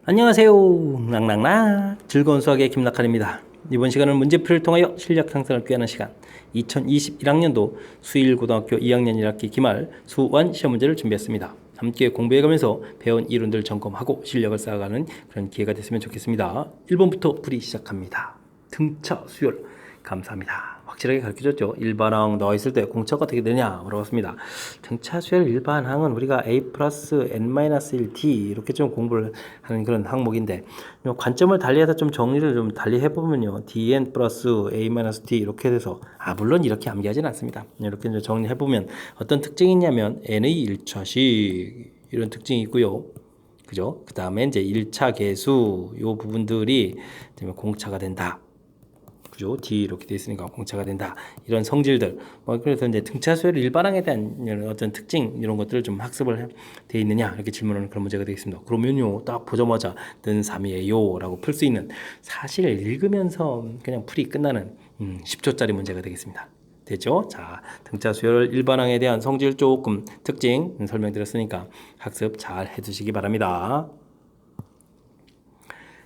안녕하세요. 낭낭락 즐거운 수학의 김낙한입니다. 이번 시간은 문제풀이를 통하여 실력 향상을 꾀하는 시간 2021학년도 수일고등학교 2학년 1학기 기말 수원 시험 문제를 준비했습니다. 함께 공부해가면서 배운 이론들 점검하고 실력을 쌓아가는 그런 기회가 됐으면 좋겠습니다. 1번부터 풀이 시작합니다. 등차 수열 감사합니다. 확실하게 가르쳐줬죠. 일반항 나와 있을 때 공차가 어떻게 되냐 물어봤습니다. 등차 수열 일반항은 우리가 a 플러스 n-1t 이렇게 좀 공부를 하는 그런 항목인데 관점을 달리해서 좀 정리를 좀 달리 해보면요. dn 플러스 a-t 이렇게 돼서 물론 이렇게 암기하지는 않습니다. 이렇게 이제 정리해보면 어떤 특징이 있냐면 n의 1차식 이런 특징이 있고요. 그죠? 그 다음에 이제 1차 계수 요 부분들이 공차가 된다. 그죠? D 이렇게 돼 있으니까 공차가 된다. 이런 성질들. 그래서 이제 등차 수열 일반항에 대한 이런 어떤 특징 이런 것들을 좀 학습을 돼 있느냐 이렇게 질문하는 그런 문제가 되겠습니다. 그러면요, 딱 보자마자 는 3이에요라고 풀 수 있는 사실 읽으면서 그냥 풀이 끝나는 10초짜리 문제가 되겠습니다. 됐죠? 자, 등차 수열 일반항에 대한 성질 조금 특징 설명드렸으니까 학습 잘 해주시기 바랍니다.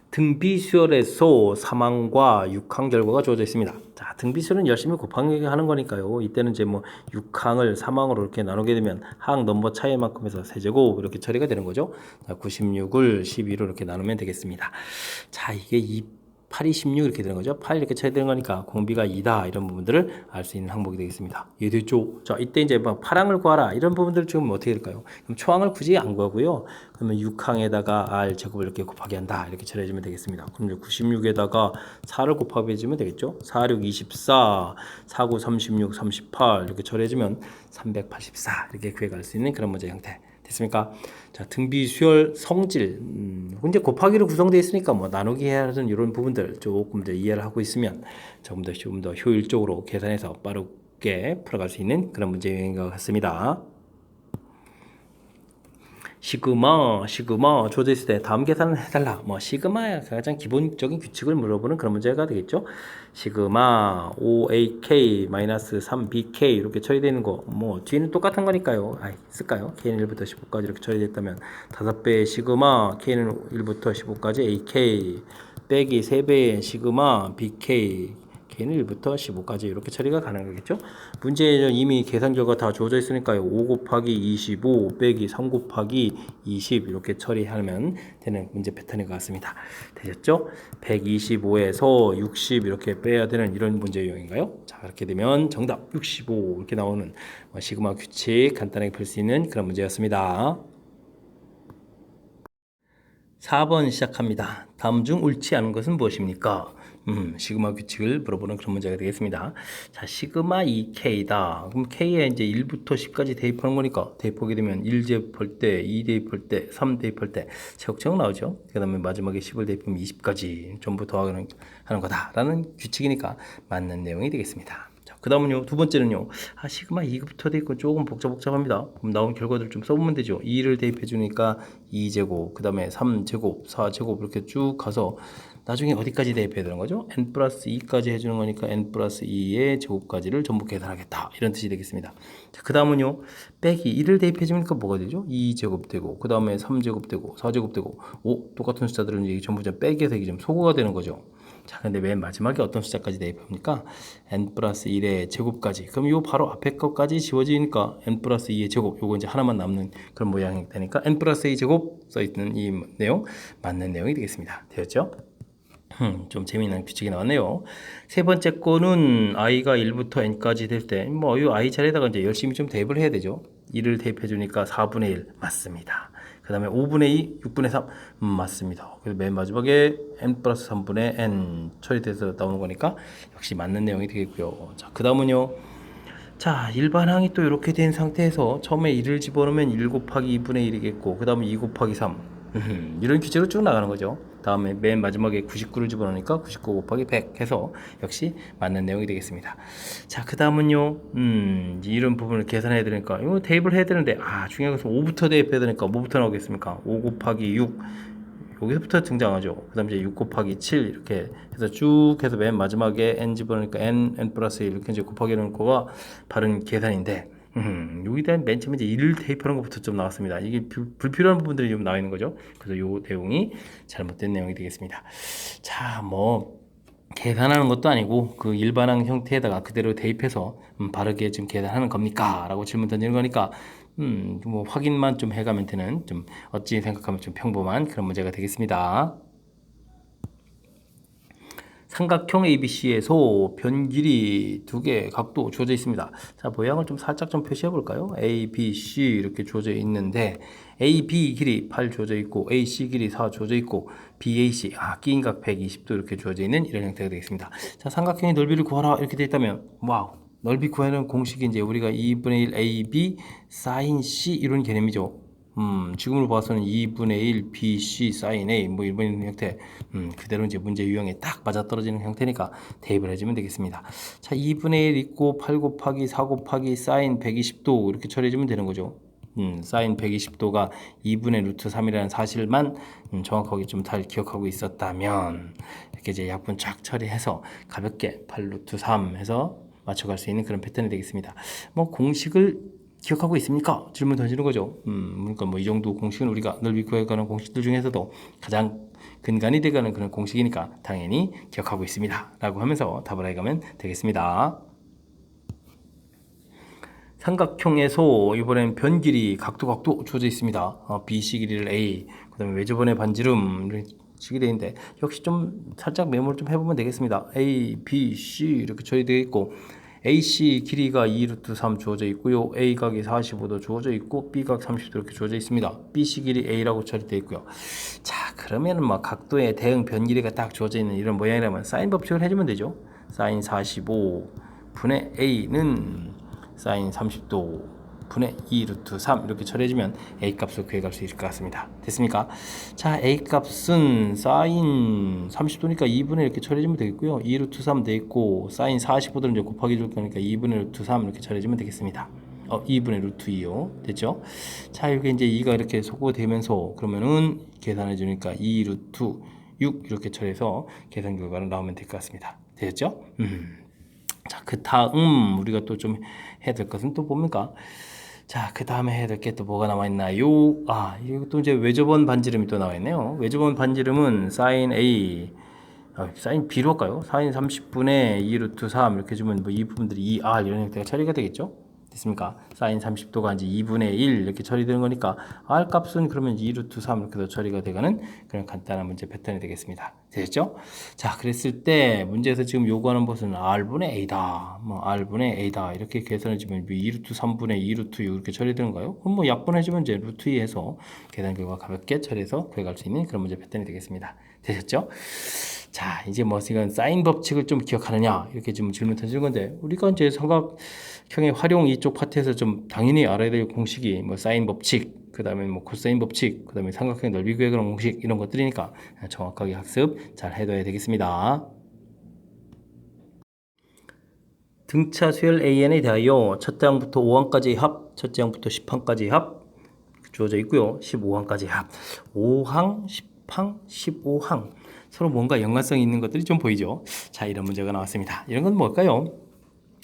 등비수열에서 3항과 6항 결과가 주어져 있습니다. 자, 등비수열은 열심히 곱하기 하는 거니까요. 이때는 이제 6항을 3항으로 이렇게 나누게 되면 항 넘버 차이만큼 해서 세제곱 이렇게 처리가 되는 거죠. 자, 96을 12로 이렇게 나누면 되겠습니다. 자, 이게 8이 16 이렇게 되는 거죠. 8 이렇게 쳐야 되는 거니까 공비가 2다 이런 부분들을 알 수 있는 항목이 되겠습니다. 이해됐죠? 자, 이때 이제 파항을 구하라 이런 부분들 좀 어떻게 될까요? 그럼 초항을 굳이 안 구하고요. 그러면 6항에다가 r 제곱을 이렇게 곱하기 한다 이렇게 처리해주면 되겠습니다. 그럼 이제 96에다가 4를 곱하기해주면 되겠죠? 4, 6, 24, 4, 9, 36, 38 이렇게 처리해주면 384 이렇게 구해갈 수 있는 그런 문제 형태. 됐습니까? 자, 등비 수열 성질. 근데 곱하기로 구성되어 있으니까 나누기 해야 하는 이런 부분들 조금 더 이해를 하고 있으면 조금 더 효율적으로 계산해서 빠르게 풀어갈 수 있는 그런 문제인 것 같습니다. 시그마 주어져 있을 때 다음 계산을 해달라. 시그마의 가장 기본적인 규칙을 물어보는 그런 문제가 되겠죠. 시그마 5ak-3bk 이렇게 처리되는 거 뒤에는 똑같은 거니까요. 쓸까요? k는 1부터 15까지 이렇게 처리됐다면 5배의 시그마 k는 1부터 15까지 ak 빼기 3배의 시그마 bk k는 1부터 15까지 이렇게 처리가 가능하겠죠. 문제는 이미 계산 결과 다 주어져 있으니까요. 5 곱하기 25 빼기 3 곱하기 20 이렇게 처리하면 되는 문제 패턴인 것 같습니다. 되셨죠? 125에서 60 이렇게 빼야 되는 이런 문제 유형인가요? 자, 그렇게 되면 정답 65 이렇게 나오는 시그마 규칙 간단하게 풀 수 있는 그런 문제였습니다. 4번 시작합니다. 다음 중 옳지 않은 것은 무엇입니까? 시그마 규칙을 물어보는 그런 문제가 되겠습니다. 자, 시그마 2K다. 그럼 K에 이제 1부터 10까지 대입하는 거니까 대입하게 되면 1 대입할 때, 2 대입할 때, 3 대입할 때 체육체육 나오죠. 그 다음에 마지막에 10을 대입하면 20까지 전부 더하는 거다라는 규칙이니까 맞는 내용이 되겠습니다. 그 다음은요, 두 번째는요, 시그마 2부터 대입 조금 복잡합니다. 그럼 나온 결과들 좀 써보면 되죠. 2를 대입해 주니까 2제곱, 그 다음에 3제곱, 4제곱 이렇게 쭉 가서 나중에 어디까지 대입해야 되는 거죠? n 플러스 2까지 해주는 거니까 n 플러스 2의 제곱까지를 전부 계산하겠다 이런 뜻이 되겠습니다. 그 다음은요, 빼기 1을 대입해 주니까 뭐가 되죠? 2제곱 되고, 그 다음에 3제곱 되고, 4제곱 되고, 똑같은 숫자들은 이제 전부 빼기해서 이게 좀 소거가 되는 거죠. 자, 근데 맨 마지막에 어떤 숫자까지 대입합니까? n 플러스 1의 제곱까지. 그럼 요 바로 앞에 것까지 지워지니까 n 플러스 2의 제곱. 요거 이제 하나만 남는 그런 모양이 되니까 n 플러스 2 제곱 써있는 이 내용 맞는 내용이 되겠습니다. 되었죠? 좀 재미있는 규칙이 나왔네요. 세 번째 거는 i가 1부터 n까지 될 때, 이 i 자리에다가 이제 열심히 좀 대입을 해야 되죠. 1을 대입해 주니까 4분의 1 맞습니다. 그 다음에 5분의 2, 6분의 3 맞습니다. 그래서 맨 마지막에 n 플러스 3분의 n 처리돼서 나오는 거니까 역시 맞는 내용이 되겠고요. 자, 그 다음은요. 자, 일반항이 또 이렇게 된 상태에서 처음에 1을 집어넣으면 1 곱하기 2분의 1이겠고 그 다음에 2 곱하기 3 이런 규칙으로 쭉 나가는 거죠. 다음에 맨 마지막에 99를 집어넣으니까 99 곱하기 100 해서 역시 맞는 내용이 되겠습니다. 자, 그 다음은요, 이런 부분을 계산해야 되니까, 이거 대입을 해야 되는데, 중요한 것은 5부터 대입해야 되니까, 뭐부터 나오겠습니까? 5 곱하기 6. 여기서부터 등장하죠. 그 다음 이제 6 곱하기 7 이렇게 해서 쭉 해서 맨 마지막에 n 집어넣으니까 n 플러스 1 이렇게 이제 곱하기 하는 거가 바른 계산인데, 여기다 맨 처음에 이제 1을 대입하는 것부터 좀 나왔습니다. 이게 불필요한 부분들이 좀 나와 있는 거죠. 그래서 요 내용이 잘못된 내용이 되겠습니다. 자, 뭐 계산하는 것도 아니고 그 일반항 형태에다가 그대로 대입해서 바르게 지금 계산하는 겁니까? 라고 질문 던지는 거니까 뭐 확인만 좀 해가면 되는, 좀 어찌 생각하면 좀 평범한 그런 문제가 되겠습니다. 삼각형 ABC에서 변 길이 2개 각도 주어져 있습니다. 자, 모양을 좀 살짝 좀 표시해 볼까요? A, B, C 이렇게 주어져 있는데 A, B 길이 8 주어져 있고 A, C 길이 4 주어져 있고 B, A, C 끼인각 120도 이렇게 주어져 있는 이런 형태가 되겠습니다. 자, 삼각형의 넓이를 구하라 이렇게 되어 있다면 와우, 넓이 구하는 공식이 이제 우리가 2분의 1 AB sin C 이런 개념이죠. 지금으로 봐서는 2분의 1 BC sin A 뭐 이런 형태, 그대로 이제 문제 유형에 딱 맞아떨어지는 형태니까 대입을 해주면 되겠습니다. 자, 2분의 1 있고 8 곱하기 4 곱하기 sin 120도 이렇게 처리해주면 되는 거죠. sin 120도가 2분의 루트 3이라는 사실만 정확하게 좀 잘 기억하고 있었다면 이렇게 이제 약분 쫙 처리해서 가볍게 8 루트 3 해서 맞춰갈 수 있는 그런 패턴이 되겠습니다. 뭐 공식을 기억하고 있습니까? 질문 던지는 거죠. 그러니까 뭐 이 정도 공식은 우리가 넓이 구해가는 공식들 중에서도 가장 근간이 되가는 그런 공식이니까 당연히 기억하고 있습니다. 라고 하면서 답을 해가면 되겠습니다. 삼각형에서 이번엔 변 길이 각도 주어져 있습니다. BC 길이를 A, 그 다음에 외접원의 반지름 식이 되어 있는데 역시 좀 살짝 메모를 좀 해보면 되겠습니다. A, B, C 이렇게 처리되어 있고 AC 길이가 2루트 3 주어져 있고요. A각이 45도 주어져 있고 B각 30도 이렇게 주어져 있습니다. BC 길이 A라고 처리되어 있고요. 자, 그러면은 막 각도의 대응 변 길이가 딱 주어져 있는 이런 모양이라면 사인 법칙을 해주면 되죠. 사인 45 분의 A는 사인 30도 분의 2 루트 3 이렇게 처리해주면 A값을 구해갈 수 있을 것 같습니다. 됐습니까? 자, A값은 사인 30도니까 2분의 이렇게 처리해주면 되겠고요. 2 루트 3 되있고 사인 45도를 이제 곱하기 줄 거니까 2분의 루트 3 이렇게 처리해주면 되겠습니다. 2분의 루트 2요. 됐죠? 자, 이게 이제 2가 이렇게 소거되면서 그러면은 계산해주니까 2 루트 6 이렇게 처리해서 계산 결과를 나오면 될 것 같습니다. 되셨죠? 자, 그 다음 우리가 또 좀 해야 될 것은 또 뭡니까? 자, 그 다음에 해야 될 게 또 뭐가 남아있나요? 이것도 이제 외접원 반지름이 또 나와있네요. 외접원 반지름은 sin A, sin B로 할까요? sin 30분의 2 루트 3 이렇게 주면 뭐 이 부분들이 2R 이런 형태가 처리가 되겠죠? 됐습니까? sin 30도가 이제 2분의 1 이렇게 처리되는 거니까 R 값은 그러면 2 루트 3 이렇게 더 처리가 되가는 그런 간단한 문제 패턴이 되겠습니다. 되셨죠? 자, 그랬을 때 문제에서 지금 요구하는 것은 R분의 A다. 뭐 R분의 A다. 이렇게 계산해 주면 2 루트 3분의 2 루트 6 이렇게 처리되는가요? 그럼 뭐 약분해 주면 이제 루트 2에서 계산 결과 가볍게 처리해서 구해갈 수 있는 그런 문제 패턴이 되겠습니다. 되셨죠? 자, 이제 뭐 이건 사인 법칙을 좀 기억하느냐 이렇게 좀 질문 던지는 건데 우리가 이제 삼각형의 활용 이쪽 파트에서 좀 당연히 알아야 될 공식이 뭐 사인 법칙, 그 다음에 뭐 코사인 법칙, 그 다음에 삼각형 넓이 구획하는 공식 이런 것들이니까 정확하게 학습 잘 해둬야 되겠습니다. 등차 수열 AN에 대하여 첫째 항부터 5항까지 합, 첫째 항부터 10항까지 합 주어져 있고요. 15항까지 합, 5항, 10항, 15항 서로 뭔가 연관성이 있는 것들이 좀 보이죠. 자, 이런 문제가 나왔습니다. 이런 건 뭘까요?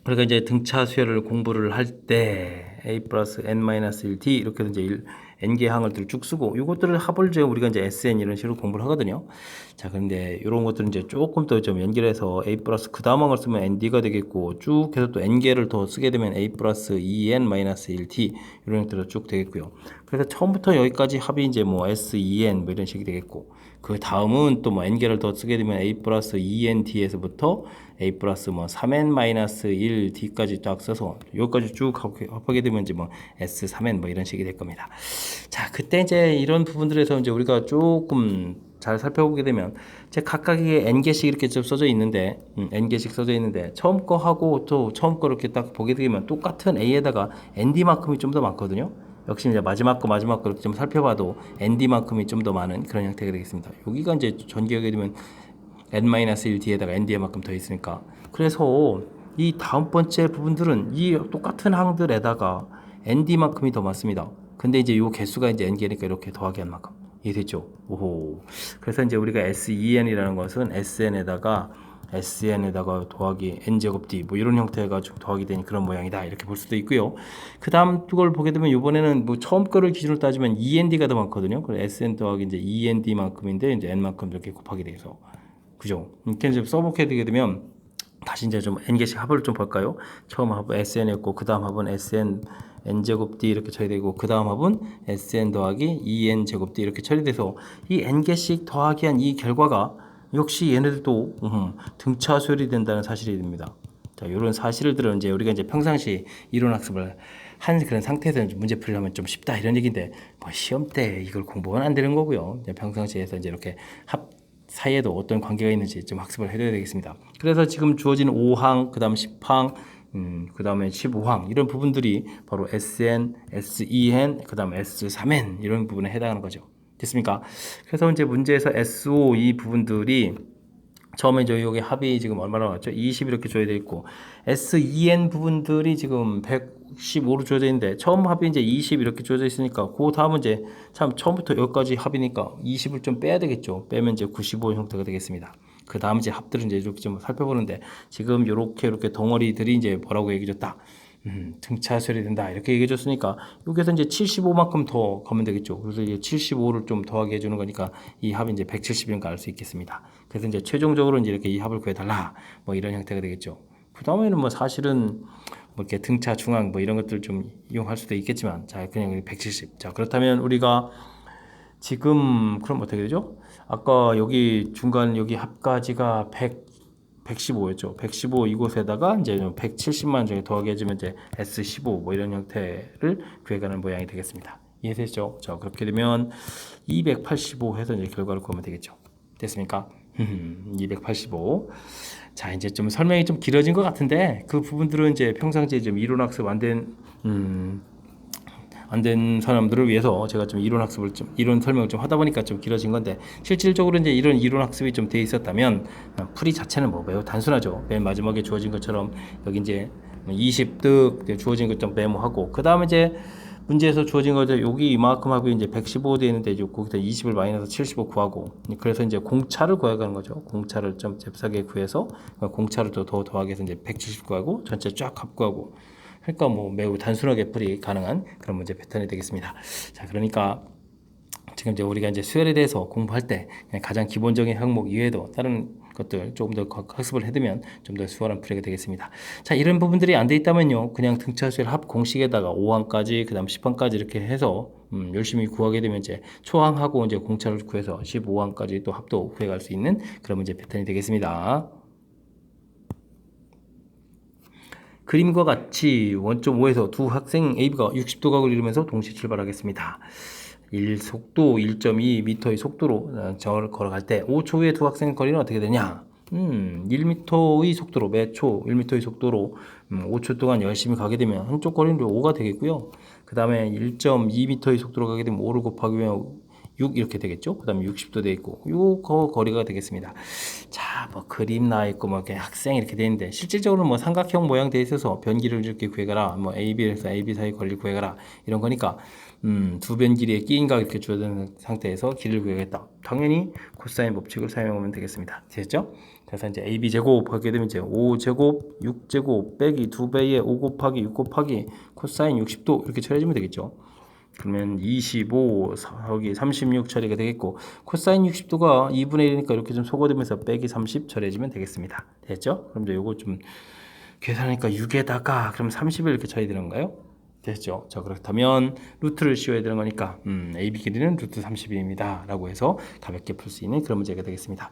그러니까 이제 등차 수열을 공부를 할 때 a 플러스 n-1t 이렇게 이제 n개 항을 쭉 쓰고 이것들을 합을 이제 우리가 이제 sn 이런 식으로 공부를 하거든요. 자, 그런데 이런 것들은 이제 조금 더 좀 연결해서 a 플러스 그 다음 항을 쓰면 nd가 되겠고 쭉 해서 또 n개를 더 쓰게 되면 a 플러스 2n-1t 이런 형태로 쭉 되겠고요. 그래서 처음부터 여기까지 합이 이제 뭐 sen 뭐 이런 식이 되겠고 그 다음은 또 뭐 n개를 더 쓰게 되면 a 플러스 2nd에서부터 a 플러스 뭐 3n-1d까지 쫙 써서 여기까지 쭉 합하게 되면 이제 뭐 s3n 뭐 이런 식이 될 겁니다. 자, 그때 이제 이런 부분들에서 이제 우리가 조금 잘 살펴보게 되면 이제 각각의 n개씩 이렇게 좀 써져 있는데 n개씩 써져 있는데 처음 거 하고 또 처음 거 이렇게 딱 보게 되면 똑같은 a에다가 nd만큼이 좀 더 많거든요. 역시 이제 마지막 거 이렇게 좀 살펴봐도 nd만큼이 좀 더 많은 그런 형태가 되겠습니다. 여기가 이제 전개하게 되면 n-1 뒤에다가 nd만큼 더 있으니까 그래서 이 다음 번째 부분들은 이 똑같은 항들에다가 nd만큼이 더 많습니다. 근데 이제 요 개수가 이제 n개니까 이렇게 더하기 한 만큼 이해됐죠? 오호. 그래서 이제 우리가 sen이라는 것은 sn에다가 SN에다가 더하기 N제곱 D 뭐 이런 형태가 좀 더하기 되니 그런 모양이다 이렇게 볼 수도 있고요. 그 다음 걸 보게 되면 이번에는 뭐 처음 거를 기준으로 따지면 END가 더 많거든요. 그래서 SN 더하기 이제 END만큼인데 이제 N만큼 이렇게 곱하게 돼서 그죠? 이렇게 이제 써보게 되게 되면 다시 이제 좀 n개씩 합을 좀 볼까요? 처음 합은 SN이었고 그 다음 합은 SN n제곱 D 이렇게 처리되고 그 다음 합은 SN 더하기 2n제곱 D 이렇게 처리돼서 이 n개씩 더하기 한 이 결과가 역시 얘네들도 등차 수열이 된다는 사실이 됩니다. 자, 이런 사실들은 이제 우리가 이제 평상시 이론 학습을 한 그런 상태에서 문제 풀이하면 좀 쉽다 이런 얘기인데 뭐 시험 때 이걸 공부하면 안 되는 거고요. 이제 평상시에서 이제 이렇게 합 사이에도 어떤 관계가 있는지 좀 학습을 해둬야 되겠습니다. 그래서 지금 주어진 5항, 그 다음 10항, 그 다음에 15항 이런 부분들이 바로 SN, SEN, 그 다음 S3N 이런 부분에 해당하는 거죠. 됐습니까? 그래서 이제 문제에서 SO 이 부분들이 처음에 저희 여기 합이 지금 얼마나 나왔죠? 20 이렇게 줘야 돼 있고 SEN 부분들이 지금 115로 주어져 있는데 처음 합이 이제 20 이렇게 주어져 있으니까 그 다음은 이제 참 처음부터 여기까지 합이니까 20을 좀 빼야 되겠죠. 빼면 이제 95 형태가 되겠습니다. 그 다음 이제 합들은 이제 이렇게 좀 살펴보는데 지금 이렇게 덩어리들이 이제 뭐라고 얘기해 줬다. 등차 수열이 된다 이렇게 얘기해 줬으니까 여기서 이제 75만큼 더 가면 되겠죠. 그래서 이제 75를 좀 더하게 해주는 거니까 이 합이 이제 170인가 알 수 있겠습니다. 그래서 이제 최종적으로 이제 이렇게 이 합을 구해달라 뭐 이런 형태가 되겠죠. 그 다음에는 뭐 사실은 뭐 이렇게 등차 중앙 뭐 이런 것들 좀 이용할 수도 있겠지만 자 그냥 170. 자 그렇다면 우리가 지금 그럼 어떻게 되죠? 아까 여기 중간 여기 합까지가 115였죠. 115 이곳에다가 이제 170만 정도 더하게 해주면 이제 S15 뭐 이런 형태를 구해가는 모양이 되겠습니다. 이해되시죠? 자, 그렇게 되면 285 해서 이제 결과를 구하면 되겠죠. 됐습니까? 285. 자, 이제 좀 설명이 좀 길어진 것 같은데 그 부분들은 이제 평상시에 좀 이론 학습 안 된 사람들을 위해서 제가 좀 이론 학습을 좀 이론 설명을 좀 하다 보니까 좀 길어진 건데 실질적으로 이제 이런 이론 학습이 좀 돼 있었다면 풀이 자체는 뭐 매우 단순하죠. 맨 마지막에 주어진 것처럼 여기 이제 20득 주어진 것 좀 메모하고 그 다음에 이제 문제에서 주어진 거죠. 여기 이만큼 하고 이제 115 되어 있는데 거기서 20을 마이너스 75 구하고 그래서 이제 공차를 구해가는 거죠. 공차를 좀 잽싸게 구해서 공차를 더 더하게 해서 이제 170 구하고 전체 쫙 합구하고 그러니까 뭐 매우 단순하게 풀이 가능한 그런 문제 패턴이 되겠습니다. 자, 그러니까 지금 이제 우리가 이제 수열에 대해서 공부할 때 그냥 가장 기본적인 항목 이외에도 다른 것들 조금 더 학습을 해두면 좀 더 수월한 풀이가 되겠습니다. 자, 이런 부분들이 안 돼 있다면요, 그냥 등차수열 합 공식에다가 5항까지 그다음 10항까지 이렇게 해서 열심히 구하게 되면 이제 초항하고 이제 공차를 구해서 15항까지 또 합도 구해갈 수 있는 그런 문제 패턴이 되겠습니다. 그림과 같이 원점 5에서 두 학생 A가 60도 각을 이루면서 동시에 출발하겠습니다. 속도 1.2m의 속도로 저를 걸어갈 때 5초 후에 두 학생의 거리는 어떻게 되냐? 1m의 속도로 매초 1m의 속도로 5초 동안 열심히 가게 되면 한쪽 거리는 5가 되겠고요. 그 다음에 1.2m의 속도로 가게 되면 5를 곱하기면 6 이렇게 되겠죠. 그 다음에 60도 돼 있고 요 거리가 되겠습니다. 자, 뭐 그림 나와 있고 뭐 이렇게 학생 이렇게 돼 있는데 실질적으로 뭐 삼각형 모양 돼 있어서 변기를 이렇게 구해가라, 뭐 AB에서 AB 사이 거리를 구해가라 이런 거니까 두 변 길이에 끼인각 이렇게 주어진 상태에서 길이를 구해야겠다. 당연히 코사인 법칙을 사용하면 되겠습니다. 됐죠? 그래서 이제 AB 제곱 하게 되면 이제 5제곱 6제곱 빼기 2배의 5 곱하기 6 곱하기 코사인 60도 이렇게 처리해주면 되겠죠. 그러면 25 여기 36 처리가 되겠고 코사인 60도가 2분의 1이니까 이렇게 좀 소거되면서 빼기 30 처리해주면 되겠습니다. 됐죠? 그럼 이제 요거 좀 계산하니까 6에다가 그럼 30을 이렇게 처리되는 건가요? 됐죠? 자, 그렇다면 루트를 씌워야 되는 거니까 AB 길이는 루트 30입니다 라고 해서 가볍게 풀 수 있는 그런 문제가 되겠습니다.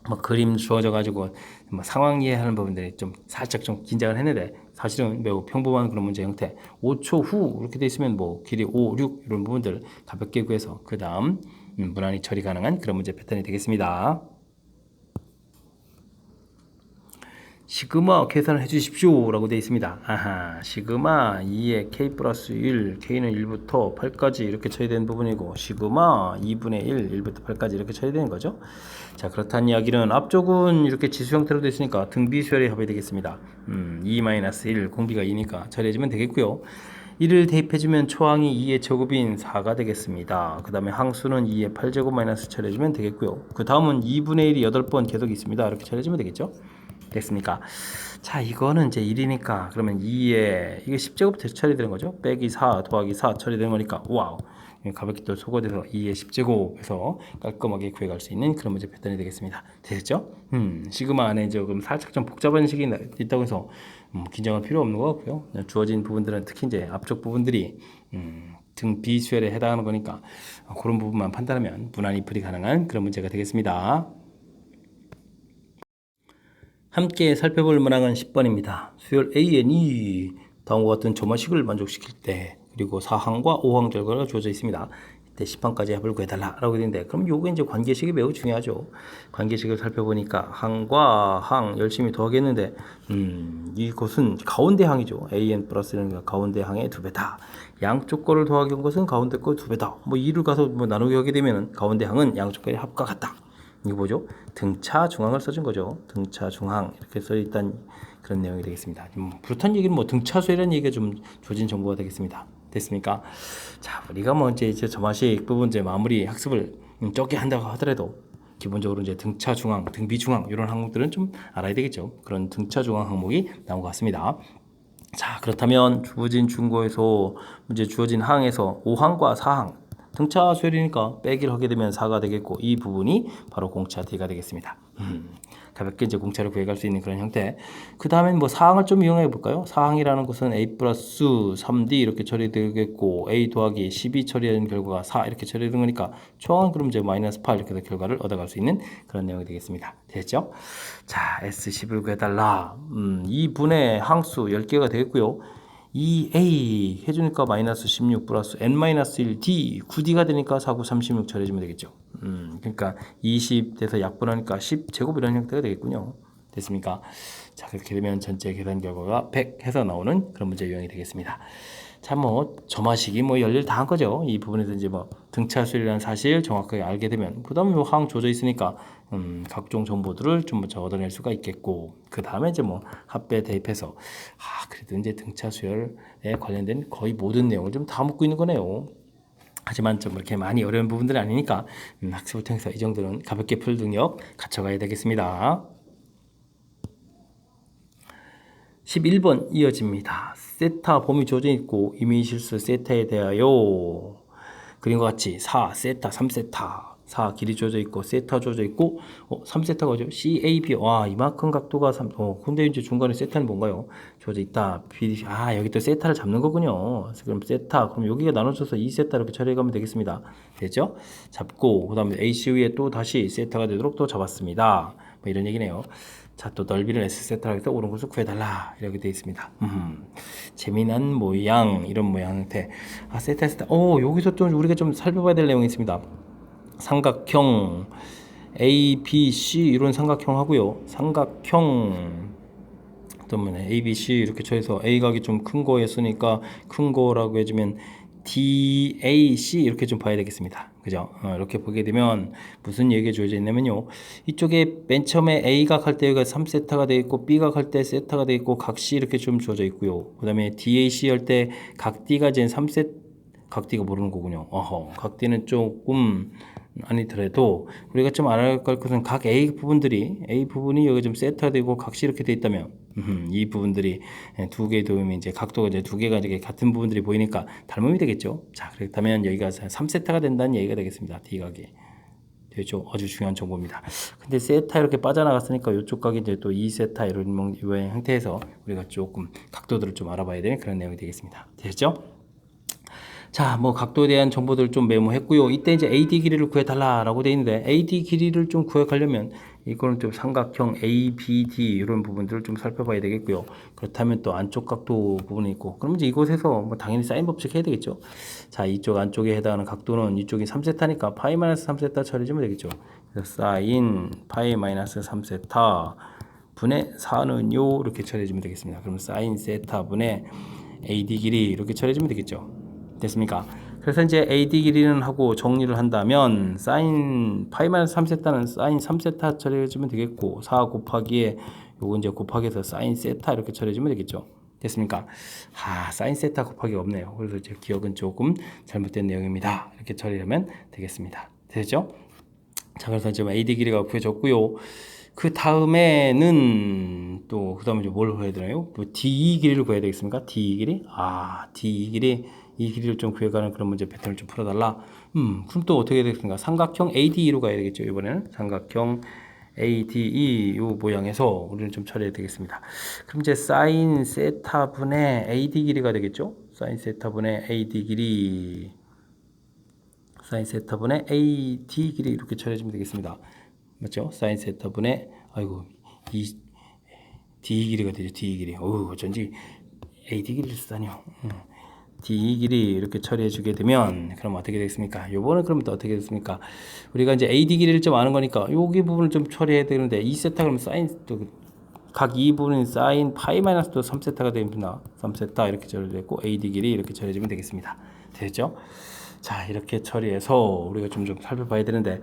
뭐 그림 주어져 가지고 뭐 상황 이해하는 부분들이 좀 살짝 좀 긴장을 했는데 사실은 매우 평범한 그런 문제 형태 5초 후 이렇게 돼 있으면 뭐 길이 5, 6 이런 부분들 가볍게 구해서 그 다음 무난히 처리 가능한 그런 문제 패턴이 되겠습니다. 시그마 계산을 해주십시오 라고 되어 있습니다. 아하, 시그마 2에 k 플러스 1, k는 1부터 8까지 이렇게 처리되는 부분이고 시그마 2분의 1, 1부터 8까지 이렇게 처리되는 거죠. 자, 그렇다는 이야기는 앞쪽은 이렇게 지수 형태로 되어 있으니까 등비수열의 합이 되겠습니다. 2-1 공비가 2니까 처리해주면 되겠고요. 1을 대입해주면 초항이 2의 제곱인 4가 되겠습니다. 그 다음에 항수는 2의 8제곱 마이너스 처리해주면 되겠고요. 그 다음은 2분의 1이 8번 계속 있습니다. 이렇게 처리해주면 되겠죠. 됐습니까? 자, 이거는 이제 1이니까 그러면 2에 이게 10제곱 처리되는 거죠. 빼기 4 더하기 4 처리되는 거니까 와우. 가볍게 또 소거돼서 2의 10제곱에서 깔끔하게 구해갈 수 있는 그런 문제 패턴이 되겠습니다. 되셨죠? 시그마 안에 조금 살짝 좀 복잡한 식이 있다고 해서 긴장할 필요 없는 것 같고요. 주어진 부분들은 특히 이제 앞쪽 부분들이 등 비수열에 해당하는 거니까 그런 부분만 판단하면 무난히 풀이 가능한 그런 문제가 되겠습니다. 함께 살펴볼 문항은 10번입니다. 수열 AN이 다음과 같은 조마식을 만족시킬 때 그리고 4항과 5항 결과가 주어져 있습니다. 이때 10항까지 합을 구해달라 라고 되는데 그럼 요거 이제 관계식이 매우 중요하죠. 관계식을 살펴보니까 항과 항 열심히 더하겠는데 이것은 가운데 항이죠. AN 플러스는 가운데 항의 2배다. 양쪽 거를 더하기 한 것은 가운데 거 2배다. 뭐 2를 가서 뭐 나누기 하게 되면 가운데 항은 양쪽 거의 합과 같다. 이거 뭐죠? 등차 중항을 써준 거죠. 등차 중항 이렇게 써있던 그런 내용이 되겠습니다. 그렇다는 얘기는 뭐 등차수라는 얘기가 좀 조진 정보가 되겠습니다. 됐습니까? 자, 우리가 뭐 이제 저마식 부분 이제 마무리 학습을 적게 한다고 하더라도 기본적으로 이제 등차 중항, 등비 중항 이런 항목들은 좀 알아야 되겠죠. 그런 등차 중항 항목이 나온 것 같습니다. 자, 그렇다면 주어진 중고에서 문제 주어진 항에서 5항과 4항 등차 수열이니까 빼기를 하게 되면 4가 되겠고 이 부분이 바로 공차 D가 되겠습니다. 가볍게 이제 공차를 구해갈 수 있는 그런 형태. 그 다음엔 뭐 사항을 좀 이용해 볼까요? 사항이라는 것은 A 플러스 3D 이렇게 처리되겠고 A 더하기 12 처리하는 결과가 4 이렇게 처리되는 거니까 총항은 그럼 이제 마이너스 8 이렇게 해서 결과를 얻어갈 수 있는 그런 내용이 되겠습니다. 됐죠? 자, S10을 구해달라. 이 분의 항수 10개가 되겠고요. 2a 해주니까 마이너스 16 플러스 n-1 d 9d가 되니까 4, 9, 36 처리해주면 되겠죠. 그러니까 20 돼서 약분하니까 10 제곱 이런 형태가 되겠군요. 됐습니까? 자, 그렇게 되면 전체 계산 결과가 100 해서 나오는 그런 문제 유형이 되겠습니다. 자, 뭐 점화식이 뭐 열일 다 한 거죠. 이 부분에서 이제 뭐 등차수열이라는 사실 정확하게 알게 되면 그 다음에 뭐 항 조져 있으니까 각종 정보들을 좀 얻어낼 수가 있겠고 그 다음에 이제 뭐 합배 대입해서 그래도 이제 등차수열에 관련된 거의 모든 내용을 좀 다 묻고 있는 거네요. 하지만 좀 이렇게 많이 어려운 부분들이 아니니까 학습을 통해서 이 정도는 가볍게 풀 능력 갖춰가야 되겠습니다. 11번 이어집니다. 세타 범위 주어져 있고 이미 실수 세타에 대하여 그림과 같이 4 세타 3세타 4 길이 주어져 있고 세타 주어져 있고 3세타가 뭐죠? CAB 와 이만큼 각도가 3 근데 이제 중간에 세타는 뭔가요? 주어져 있다. B 여기 또 세타를 잡는 거군요. 그럼 세타 그럼 여기가 나눠져서 2세타 이렇게 처리해 가면 되겠습니다. 됐죠? 잡고 그다음에 AC 위에 또 다시 세타가 되도록 또 잡았습니다. 뭐 이런 얘기네요. 자, 또 넓이를 S세타라고 해서 옳은 것을 구해달라 이렇게 되어 있습니다. 재미난 모양 이런 모양 형태. 세타 여기서 좀 우리가 좀 살펴봐야 될 내용이 있습니다. 삼각형 A, B, C 이런 삼각형 하고요. 삼각형 어떤 A, B, C 이렇게 쳐서 A 각이 좀 큰 거였으니까 큰 거라고 해주면 D, A, C 이렇게 좀 봐야 되겠습니다. 그죠? 이렇게 보게 되면 무슨 얘기가 주어져 있냐면요. 이쪽에 맨 처음에 A각 할 때 여기가 3세타가 되어 있고 B각 할 때 세타가 되어 있고 각 C 이렇게 좀 주어져 있고요. 그 다음에 DAC 할 때 각 D가 이제 3세타 각 D가 모르는 거군요. 각 D는 조금 아니더라도 우리가 좀 알아야 할 것은 각 A 부분이 여기 좀 세타되고 각시 이렇게 돼 있다면 이 부분들이 두 개의 도움이 이제 각도가 이제 두 개가 이제 같은 부분들이 보이니까 닮음이 되겠죠. 자, 그렇다면 여기가 3세타가 된다는 얘기가 되겠습니다. D각이 되죠. 아주 중요한 정보입니다. 근데 세타 이렇게 빠져나갔으니까 이쪽 각이 이제 또 2세타 이런 형태에서 우리가 조금 각도들을 좀 알아봐야 되는 그런 내용이 되겠습니다. 되셨죠? 자, 뭐 각도에 대한 정보들을 좀 메모했고요. 이때 이제 AD 길이를 구해달라라고 되어 있는데 AD 길이를 좀 구해가려면 이거는 좀 삼각형 ABD 이런 부분들을 좀 살펴봐야 되겠고요. 그렇다면 또 안쪽 각도 부분이 있고 그러면 이제 이곳에서 뭐 당연히 사인 법칙 해야 되겠죠. 자, 이쪽 안쪽에 해당하는 각도는 이쪽이 3세타니까 파이 마이너스 3세타 처리해주면 되겠죠. 그래서 사인 파이 마이너스 3세타 분의 4는요 이렇게 처리해주면 되겠습니다. 그럼 사인 세타 분의 AD 길이 이렇게 처리해주면 되겠죠. 됐습니까? 그래서 이제 AD 길이는 하고 정리를 한다면 사인 파이 마이너스 3세타는 사인 3세타 처리해주면 되겠고 4 곱하기에 요거 이제 곱하기해서 사인 세타 이렇게 처리해주면 되겠죠. 됐습니까? 사인 세타 곱하기 없네요. 그래서 제 기억은 조금 잘못된 내용입니다. 이렇게 처리하면 되겠습니다. 되죠? 자, 그래서 지금 AD 길이가 구해졌고요. 그 다음에는 또 그 다음에 뭘 구해야 되나요? 뭐 DE 길이를 구해야 되겠습니까? DE 길이? DE 길이 이 길이를 좀 구해가는 그런 문제 패턴을 좀 풀어달라. 그럼 또 어떻게 되겠습니까? 삼각형 ADE로 가야 되겠죠. 이번에는 삼각형 ADE 요 모양에서 우리는 좀 처리해야 되겠습니다. 그럼 이제 사인 세타분의 AD 길이가 되겠죠? 사인 세타분의 AD 길이 사인 세타분의 AD 길이 이렇게 처리해주면 되겠습니다. 맞죠? 사인 세타분의 이 D 길이가 되죠. D 길이. 어쩐지 AD 길이를 쓰다니요. D 길이 이렇게 처리해 주게 되면 그럼 어떻게 되겠습니까? 요번에 그러면 또 어떻게 되겠습니까? 우리가 이제 AD 길이를 좀 아는 거니까 여기 부분을 좀 처리해야 되는데 2세타 그러면 사인 각 이 부분은 사인 파이 마이너스 또 3세타가 됩니다. 3세타 이렇게 처리됐고 AD 길이 이렇게 처리해 주면 되겠습니다. 됐죠? 자, 이렇게 처리해서 우리가 좀 살펴봐야 되는데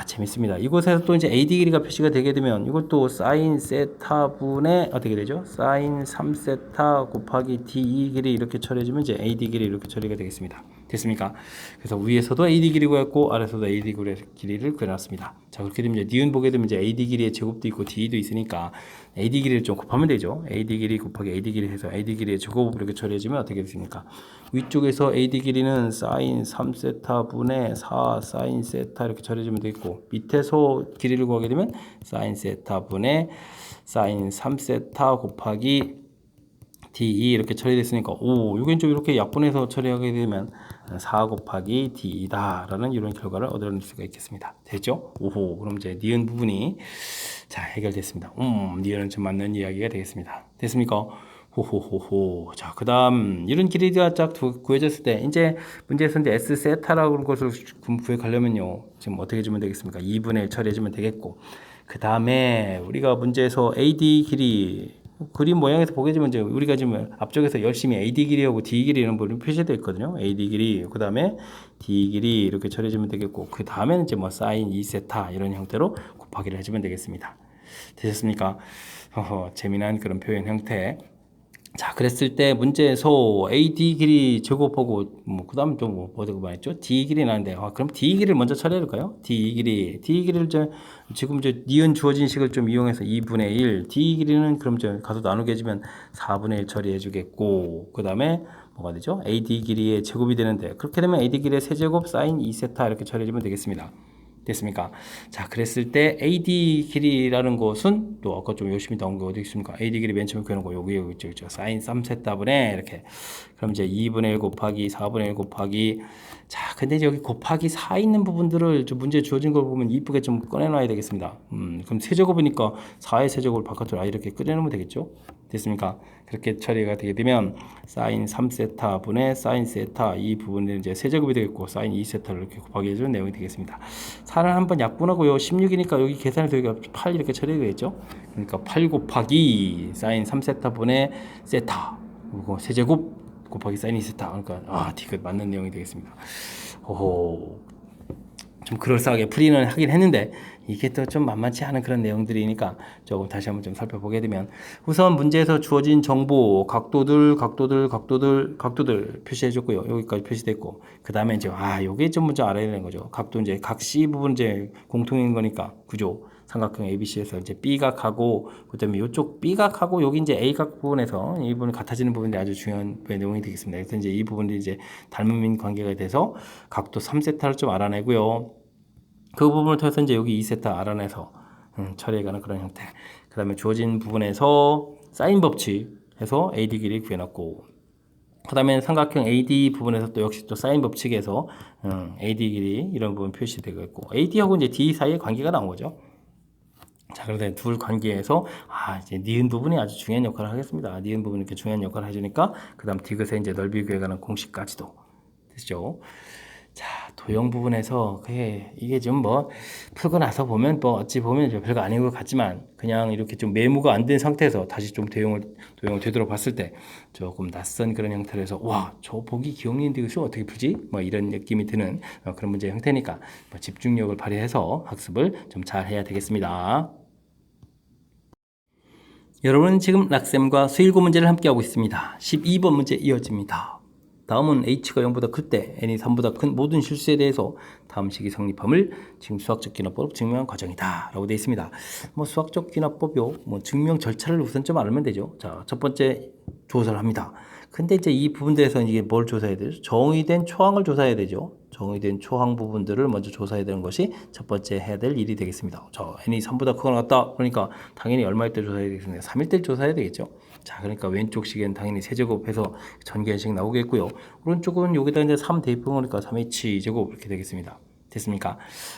재밌습니다. 이곳에서 또 이제 AD 길이가 표시가 되게 되면 이것도 사인 세타분의 어떻게 되죠? 사인 3세타 곱하기 DE 길이 이렇게 처리해주면 이제 AD 길이 이렇게 처리가 되겠습니다. 됐습니까? 그래서 위에서도 AD 길이 구했고 아래서도 AD 길이를 구해놨습니다. 자, 그렇게 되면 이제 니은 보게 되면 이제 AD 길이의 제곱도 있고 DE도 있으니까 AD 길이를 좀 곱하면 되죠. AD 길이 곱하기 AD 길이 해서 AD 길이의 제곱을 이렇게 처리해주면 어떻게 되십니까? 위쪽에서 AD 길이는 사인 3세타 분의 4 사인 세타 이렇게 처리해주면 되겠고 밑에서 길이를 구하게 되면 사인 세타 분의 사인 3세타 곱하기 DE 이렇게 처리됐으니까 이건 좀 이렇게 약분해서 처리하게 되면 4 곱하기 D이다 라는 이런 결과를 얻어낼 수가 있겠습니다. 됐죠? 그럼 이제 니은 부분이 자 해결됐습니다. 니은은 좀 맞는 이야기가 되겠습니다. 됐습니까? 자, 그 다음, 이런 길이가 쫙 구해졌을 때, 이제 문제에서 이제 S 세타라고 하는 것을 구해가려면요, 지금 어떻게 주면 되겠습니까? 2분의 1 처리해주면 되겠고, 그 다음에 우리가 문제에서 AD 길이, 그림 모양에서 보게 되면 이제 우리가 지금 앞쪽에서 열심히 AD 길이하고 D 길이 이런 부분이 표시되어 있거든요. AD 길이, 그 다음에 D 길이 이렇게 처리해주면 되겠고, 그 다음에는 이제 뭐 사인 2세타 이런 형태로 곱하기를 해주면 되겠습니다. 되셨습니까? 재미난 그런 표현 형태. 자, 그랬을 때 문제에서 AD 길이 제곱하고 그 다음 좀 뭐라고 말했죠? D 길이 나는데 그럼 D 길이를 먼저 처리해볼까요? D 길이를 지금 니은 주어진 식을 좀 이용해서 2분의 1 D 길이는 그럼 가서 나누게 해주면 4분의 1 처리해주겠고 그 다음에 뭐가 되죠? AD 길이의 제곱이 되는데 그렇게 되면 AD 길이의 세제곱 사인 2세타 이렇게 처리해주면 되겠습니다. 됐습니까? 자, 그랬을 때 AD 길이라는 것은 또 아까 좀 열심히 나온 거 어디 있습니까? AD 길이 맨 처음에 구해놓은 거 여기 있죠. 사인 3세타분의 이렇게 그럼 이제 2분의 1 곱하기 4분의 1 곱하기 자, 근데 여기 곱하기 4 있는 부분들을 좀 문제 주어진 걸 보면 이쁘게 좀 꺼내놔야 되겠습니다. 그럼 세제곱이니까 4의 세제곱을 바깥으로 이렇게 꺼내놓으면 되겠죠? 됐습니까? 그렇게 처리가 되게 되면 사인 3세타 분의 사인 세타 이 부분은 이제 세제곱이 되겠고 사인 2세타를 이렇게 곱하기 해주는 내용이 되겠습니다. 4를 한번 약분하고요. 16이니까 여기 계산을 되게 8 이렇게 처리가 되겠죠? 그러니까 8 곱하기 사인 3세타 분의 세타 그리고 세제곱 곱하기 사인 2세타 그러니까 디귿 맞는 내용이 되겠습니다. 좀 그럴싸하게 풀이는 하긴 했는데 이게 또 좀 만만치 않은 그런 내용들이니까 조금 다시 한번 좀 살펴보게 되면 우선 문제에서 주어진 정보 각도들 표시해 줬고요. 여기까지 표시됐고 그 다음에 이제 요게 좀 먼저 알아야 되는 거죠. 각도 이제 각 C 부분 이제 공통인 거니까 구조 삼각형 ABC에서 이제 B각하고 그다음에 이쪽 B각하고 여기 이제 A각 부분에서 이 부분이 같아지는 부분이 아주 중요한 내용이 되겠습니다. 그래서 이제 이 부분이 이제 닮은 관계가 돼서 각도 3세타를 좀 알아내고요. 그 부분을 통해서 이제 여기 2세타 알아내서 처리해가는 그런 형태. 그 다음에 주어진 부분에서 사인 법칙 해서 AD 길이 구해놨고 그 다음에 삼각형 AD 부분에서 또 역시 또 사인 법칙에서 AD 길이 이런 부분 표시되고 있고 AD하고 이제 D 사이의 관계가 나온 거죠. 자, 그런데 둘 관계에서 이제 니은 부분이 아주 중요한 역할을 하겠습니다. 니은 부분이 이렇게 중요한 역할을 해주니까 그 다음 디귿의 이제 넓이 구해가는 공식까지도 됐죠. 자, 도형 부분에서 이게 좀 풀고 나서 보면 어찌 보면 별거 아닌 것 같지만 그냥 이렇게 좀 메모가 안 된 상태에서 다시 좀 도형을 되돌아봤을 때 조금 낯선 그런 형태로 해서 저 보기 기억니은 디귿을 어떻게 풀지? 이런 느낌이 드는 그런 문제 형태니까 집중력을 발휘해서 학습을 좀 잘 해야 되겠습니다. 여러분은 지금 락셈과 수일고 문제를 함께하고 있습니다. 12번 문제 이어집니다. 다음은 h가 0보다 클 때 n이 3보다 큰 모든 실수에 대해서 다음 식이 성립함을 지금 수학적 기납법으로 증명한 과정이다 라고 되어 있습니다. 뭐 수학적 기납법이요, 뭐 증명 절차를 우선 좀 알면 되죠. 자, 첫 번째 조사를 합니다. 근데 이제 이 부분들에서 이게 뭘 조사해야 되죠? 정의된 초항을 조사해야 되죠. 정의된 초항 부분들을 먼저 조사해야 되는 것이 첫 번째 해야 될 일이 되겠습니다. 자, n이 3보다 크거나 같다. 그러니까 당연히 얼마일 때 조사해야 되겠습니까? 3일 때 조사해야 되겠죠. 자, 그러니까 왼쪽 식엔 당연히 세제곱해서 전개식 나오겠고요. 오른쪽은 여기다 이제 3 대입한 거니까 3h 제곱 이렇게 되겠습니다. 됐습니까?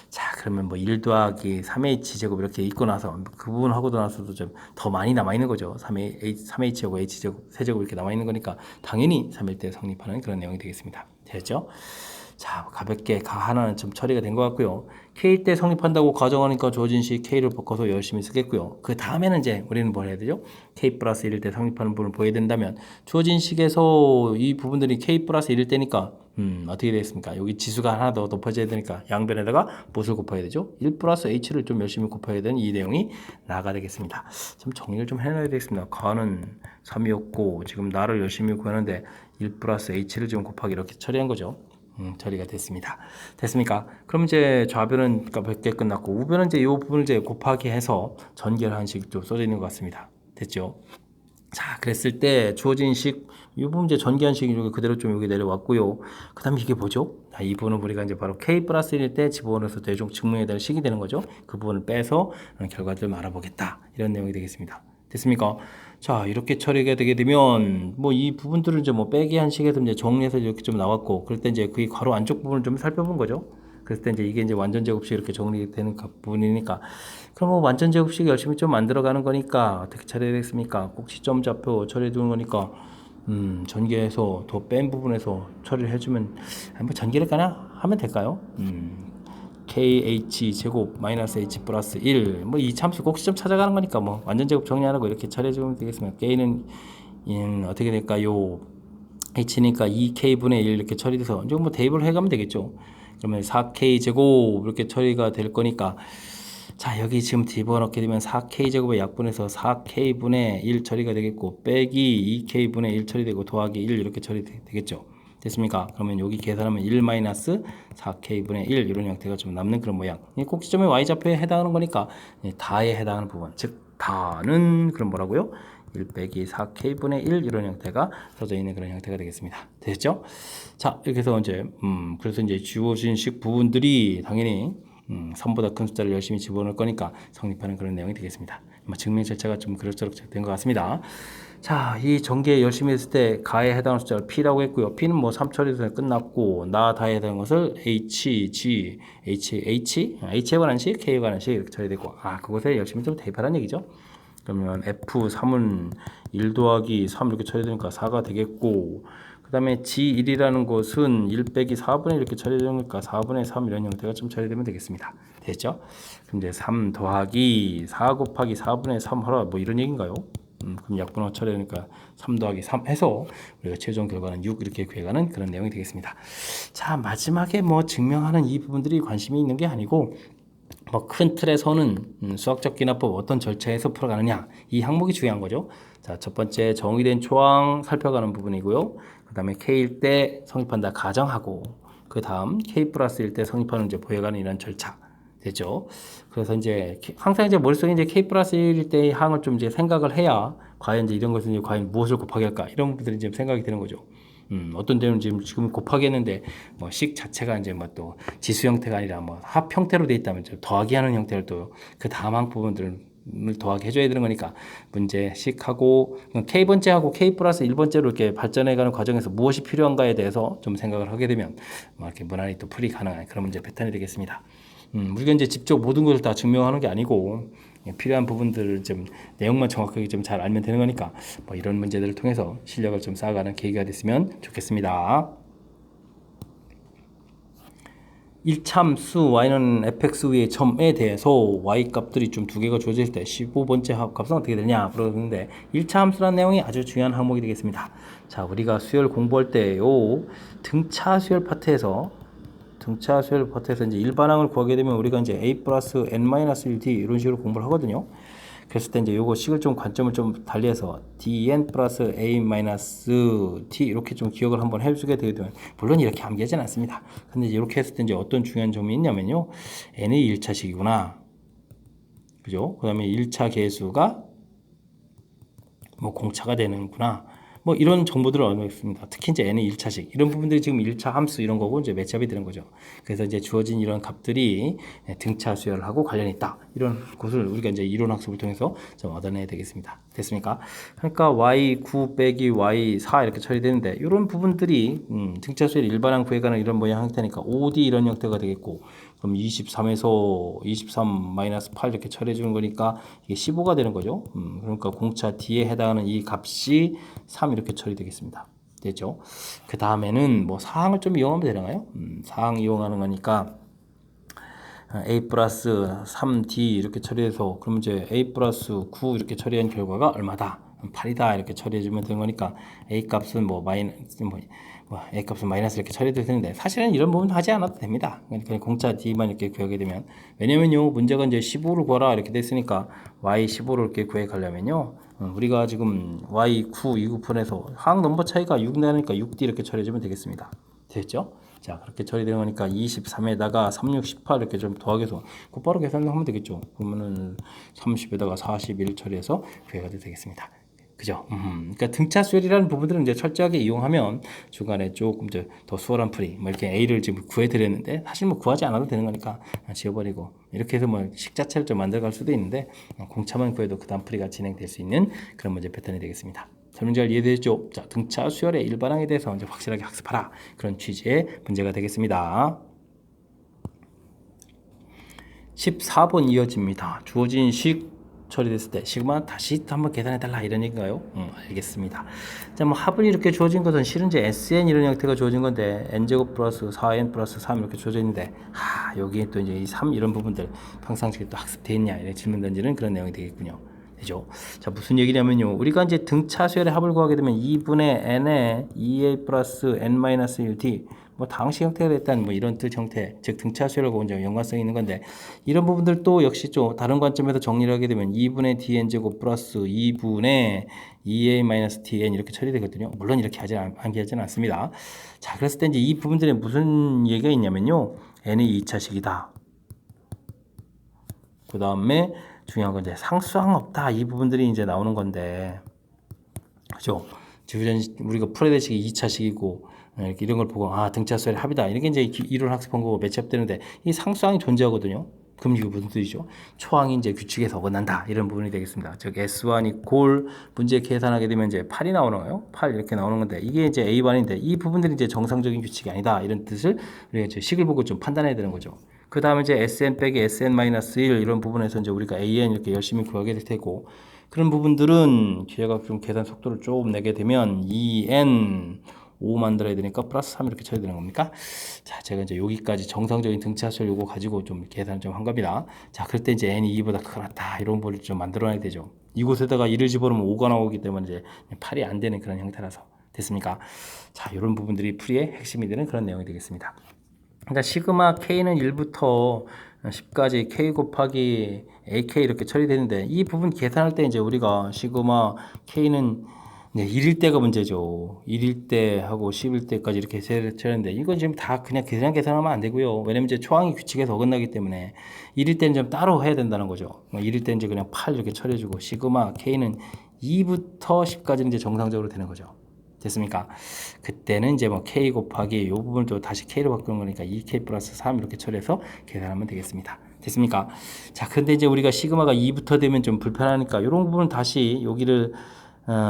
자, 그러면 뭐 1 더하기 3h 제곱 이렇게 있고 나서 그 부분 하고도 나서도 좀 더 많이 남아 있는 거죠. 3h하고 h 제곱, 세제곱 이렇게 남아 있는 거니까 당연히 3일 때 성립하는 그런 내용이 되겠습니다. 됐죠? 자, 가볍게 하나는 좀 처리가 된 것 같고요. K 때 성립한다고 가정하니까 주어진 식 K를 바꿔서 열심히 쓰겠고요. 그 다음에는 이제 우리는 뭘 해야 되죠? K 플러스 1일 때 성립하는 부분을 보여야 된다면 주어진 식에서 이 부분들이 K 플러스 1일 때니까 어떻게 되겠습니까? 여기 지수가 하나 더 높아져야 되니까 양변에다가 무엇을 곱해야 되죠? 1 플러스 H를 좀 열심히 곱해야 되는 이 내용이 나가 되겠습니다. 좀 정리를 좀 해놔야 되겠습니다. 가는 3이었고 지금 나를 열심히 구하는데 1 플러스 H를 지금 곱하기 이렇게 처리한 거죠. 처리가 됐습니다. 됐습니까? 그럼 이제 좌변은 몇 개 끝났고 우변은 이제 이 부분을 이제 곱하기 해서 전개한 식이 좀 써져 있는 것 같습니다. 됐죠? 자, 그랬을 때 주어진 식, 이 부분 이제 전개한 식이 그대로 좀 여기 내려왔고요. 그 다음에 이게 뭐죠? 자, 이 부분은 우리가 이제 바로 K 플러스 1일 때 집어넣어서 최종 증명해야 될 식이 되는 거죠. 그 부분을 빼서 결과들을 알아보겠다. 이런 내용이 되겠습니다. 됐습니까? 자, 이렇게 처리가 되게 되면 뭐 이 부분들을 이제 뭐 빼기 한 식에서 이제 정리해서 이렇게 좀 나왔고, 그럴 때 이제 그 괄호 안쪽 부분을 좀 살펴본 거죠. 그랬을 때 이제 이게 이제 완전 제곱식 이렇게 정리되는 부분이니까, 그럼 뭐 완전 제곱식 열심히 좀 만들어가는 거니까 어떻게 처리되겠습니까? 꼭 시점 좌표 처리해 두는 거니까 전개해서 더 뺀 부분에서 처리를 해주면 한번 전개를 하면 될까요? KH 제곱 마이너스 H 플러스 1 뭐 이 참수 꼭 시점 찾아가는 거니까 뭐 완전 제곱 정리하라고 이렇게 처리해주면 되겠습니다. K는 어떻게 될까요? H니까 2K분의 1 이렇게 처리돼서 이제 뭐 대입을 해가면 되겠죠. 그러면 4K 제곱 이렇게 처리가 될 거니까, 자, 여기 지금 집어넣게 되면 4K 제곱의 약분해서 4K분의 1 처리가 되겠고, 빼기 2K분의 1 처리되고 더하기 1 이렇게 처리되겠죠. 됐습니까? 그러면 여기 계산하면 1 마이너스 4K분의 1 이런 형태가 좀 남는 그런 모양. 꼭 시점의 Y좌표에 해당하는 거니까 다에 해당하는 부분, 즉 다는 그럼 뭐라고요? 1 빼기 4K분의 1 이런 형태가 써져 있는 그런 형태가 되겠습니다. 됐죠? 자, 이렇게 해서 이제 그래서 이제 주어진 식 부분들이 당연히 3보다 큰 숫자를 열심히 집어넣을 거니까 성립하는 그런 내용이 되겠습니다. 증명 절차가 좀 그럭저럭 된 것 같습니다. 자, 이 전개 열심히 했을 때 가에 해당하는 숫자를 P라고 했고요. P는 뭐 3처리에서 끝났고, 나 다에 해당하는 것을 H, G, H에 관한 식, K에 관한 식 이렇게 처리되고, 그것에 열심히 좀 대입하라는 얘기죠. 그러면 F3은 1 더하기 3 이렇게 처리되니까 4가 되겠고, 그 다음에 G1이라는 것은 1 빼기 4분의 이렇게 처리되니까 4분의 3 이런 형태가 좀 처리되면 되겠습니다. 됐죠? 그럼 이제 3 더하기 4 곱하기 4분의 3 하라 뭐 이런 얘기인가요? 그럼 약분화 처리하니까 3 더하기 3 해서 우리가 최종 결과는 6 이렇게 구해가는 그런 내용이 되겠습니다. 자, 마지막에 뭐 증명하는 이 부분들이 관심이 있는 게 아니고, 뭐 큰 틀에서는 수학적 기납법 어떤 절차에서 풀어가느냐, 이 항목이 중요한 거죠. 자, 첫 번째 정의된 초항 살펴가는 부분이고요. 그 다음에 K일 때 성립한다 가정하고, 그 다음 K 플러스일 때 성립하는 이제 보여가는 이런 절차 됐죠. 그래서 이제 항상 이제 머릿속에 이제 K 플러스 1일 때의 항을 좀 이제 생각을 해야 과연 이제 이런 것은 이제 과연 무엇을 곱하기 할까, 이런 부분들이 이제 생각이 되는 거죠. 어떤 데는 지금 곱하기 했는데 뭐 식 자체가 이제 뭐 또 지수 형태가 아니라 뭐 합 형태로 돼 있다면 더하기 하는 형태를 또 그 다음 항 부분들을 더하게 해줘야 되는 거니까, 문제 식하고 K번째하고 K 플러스 1번째로 이렇게 발전해가는 과정에서 무엇이 필요한가에 대해서 좀 생각을 하게 되면 뭐 이렇게 무난히 또 풀이 가능한 그런 문제 패턴이 되겠습니다. 우리가 이제 직접 모든 것을 다 증명하는 게 아니고 필요한 부분들을 좀 내용만 정확하게 좀 잘 알면 되는 거니까 뭐 이런 문제들을 통해서 실력을 좀 쌓아가는 계기가 됐으면 좋겠습니다. 1참수 y는 fx 위의 점에 대해서 y 값들이 좀 두 개가 주어질 때 15번째 값은 어떻게 되냐 물어보는데, 1차 함수라는 내용이 아주 중요한 항목이 되겠습니다. 자, 우리가 수열 공부할 때요 등차 수열 파트에서 이제 일반항을 구하게 되면 우리가 이제 a 플러스 n 마이너스 1d 이런 식으로 공부를 하거든요. 그랬을 때 이제 요거 식을 좀 관점을 좀 달리해서 dn 플러스 a 마이너스 t 이렇게 좀 기억을 한번 해주게 되면 물론 이렇게 암기하진 않습니다. 근데 이렇게 했을 때 이제 어떤 중요한 점이 있냐면요. n이 1차식이구나. 그죠? 그 다음에 1차 계수가 뭐 공차가 되는구나. 뭐 이런 정보들을 얻어냈습니다. 특히 이제 n은 1차식 이런 부분들이 지금 1차 함수 이런 거고 이제 매치업이 되는 거죠. 그래서 이제 주어진 이런 값들이 등차 수열하고 관련이 있다. 이런 것을 우리가 이제 이론 학습을 통해서 좀 얻어내야 되겠습니다. 됐습니까? 그러니까 y9 빼기 y4 이렇게 처리되는데 이런 부분들이 등차 수열 일반항 구해가는 이런 모양 형태니까 5D 이런 형태가 되겠고 그럼 23에서 23 마이너스 8 이렇게 처리해 주는 거니까 이게 15가 되는 거죠. 그러니까 공차 D에 해당하는 이 값이 3 이렇게 처리되겠습니다. 됐죠? 그 다음에는 뭐 사항을 좀 이용하면 되나요? 사항 이용하는 거니까 A 플러스 3D 이렇게 처리해서 그럼 이제 A 플러스 9 이렇게 처리한 결과가 얼마다? 8이다 이렇게 처리해주면 되는 거니까 A 값은 뭐 A 값은 마이너스 이렇게 처리돼도 되는데 사실은 이런 부분 하지 않아도 됩니다. 그러니까 공짜 D만 이렇게 구하게 되면 왜냐면요 문제가 이제 15를 구하라 이렇게 됐으니까 Y 15를 이렇게 구해 가려면요 우리가 지금 Y9 이구분에서 항 넘버 차이가 6 나니까 6D 이렇게 처리해주면 되겠습니다. 됐죠? 자 그렇게 처리되는 거니까 23에다가 36, 18 이렇게 좀 더하게서 곧바로 계산하면 되겠죠. 그러면은 30에다가 41 처리해서 구해가 되겠습니다. 그죠? 그러니까 등차 수열이라는 부분들은 이제 철저하게 이용하면 중간에 조금 더 수월한 풀이 뭐 이렇게 A를 지금 구해드렸는데 사실 뭐 구하지 않아도 되는 거니까 지워버리고 이렇게 해서 뭐 식 자체를 좀 만들어갈 수도 있는데 공차만 구해도 그 다음 풀이가 진행될 수 있는 그런 문제 패턴이 되겠습니다. 설명 잘 이해되죠? 자, 등차 수열의 일반항에 대해서 이제 확실하게 학습하라 그런 취지의 문제가 되겠습니다. 14번 이어집니다. 주어진 식 처리됐을 때 시그마 다시 한번 계산해달라 이런 얘기인가요? 알겠습니다. 자, 뭐 합은 이렇게 주어진 것은 실은 이제 SN 이런 형태가 주어진 건데 n제곱 플러스 4n 플러스 3 이렇게 주어져 있는데 여기에 또 이제 이 3 이런 부분들 평상시에 또 학습돼 있냐 이런 질문 던지는 그런 내용이 되겠군요. 되죠? 자, 무슨 얘기냐면요. 우리가 이제 등차 수열의 합을 구하게 되면 2분의 n에 2a 플러스 n 마이너스 1t 뭐 당시 형태가 됐다는 뭐 이런 뜻 형태, 즉 등차 수열하고 이제 연관성이 있는 건데 이런 부분들도 역시 좀 다른 관점에서 정리를 하게 되면 2분의 dn 제곱 플러스 2분의 2a 마이너스 tn 이렇게 처리되거든요. 물론 이렇게 하지는 않습니다. 자, 그랬을 때 이제 이 부분들에 무슨 얘기가 있냐면요. n이 2차식이다. 그 다음에 중요한 건 이제 상수항 없다 이 부분들이 이제 나오는 건데 그죠? 우리가 풀어야 될 식이 2차식이고 이렇게 이런 걸 보고 등차 수열의 합이다 이렇게 이제 이론 학습한 거고 매치업되는데 이 상수항이 존재하거든요. 그럼 이게 무슨 뜻이죠? 초항이 이제 규칙에서 어긋난다 이런 부분이 되겠습니다. 즉 S1이 골 문제 계산하게 되면 이제 8이 나오는 거예요. 8 이렇게 나오는 건데 이게 이제 A1인데 이 부분들이 이제 정상적인 규칙이 아니다 이런 뜻을 우리가 이제 식을 보고 좀 판단해야 되는 거죠. 그 다음에 이제 SN 빼기 SN-1 이런 부분에서 이제 우리가 AN 이렇게 열심히 구하게 될 테고 그런 부분들은 기회가 좀 계산 속도를 조금 내게 되면 2N 5 만들어야 되니까 플러스 3 이렇게 쳐야 되는 겁니까? 자, 제가 이제 여기까지 정상적인 등차 수열 요거 가지고 좀 계산을 좀 한 겁니다. 자, 그럴 때 이제 n이 2보다 크다 이런 걸 좀 만들어놔야 되죠. 이곳에다가 1을 집어넣으면 5가 나오기 때문에 이제 8이 안 되는 그런 형태라서 됐습니까? 자, 이런 부분들이 풀이의 핵심이 되는 그런 내용이 되겠습니다. 그러니까 시그마 K는 1부터 10까지 K 곱하기 AK 이렇게 처리되는데 이 부분 계산할 때 이제 우리가 시그마 K는 1일 때가 문제죠. 1일 때 하고 10일 때까지 이렇게 처리하는데 이건 지금 다 그냥 계산하면 안 되고요. 왜냐면 이제 초항이 규칙에서 어긋나기 때문에 1일 때는 좀 따로 해야 된다는 거죠. 1일 때는 이제 그냥 8 이렇게 처리해주고 시그마 K는 2부터 10까지는 이제 정상적으로 되는 거죠. 됐습니까? 그때는 이제 뭐 K 곱하기 요 부분을 또 다시 K로 바꾸는 거니까 2K 플러스 3 이렇게 처리해서 계산하면 되겠습니다. 됐습니까? 자, 근데 이제 우리가 시그마가 2부터 되면 좀 불편하니까 이런 부분은 다시 여기를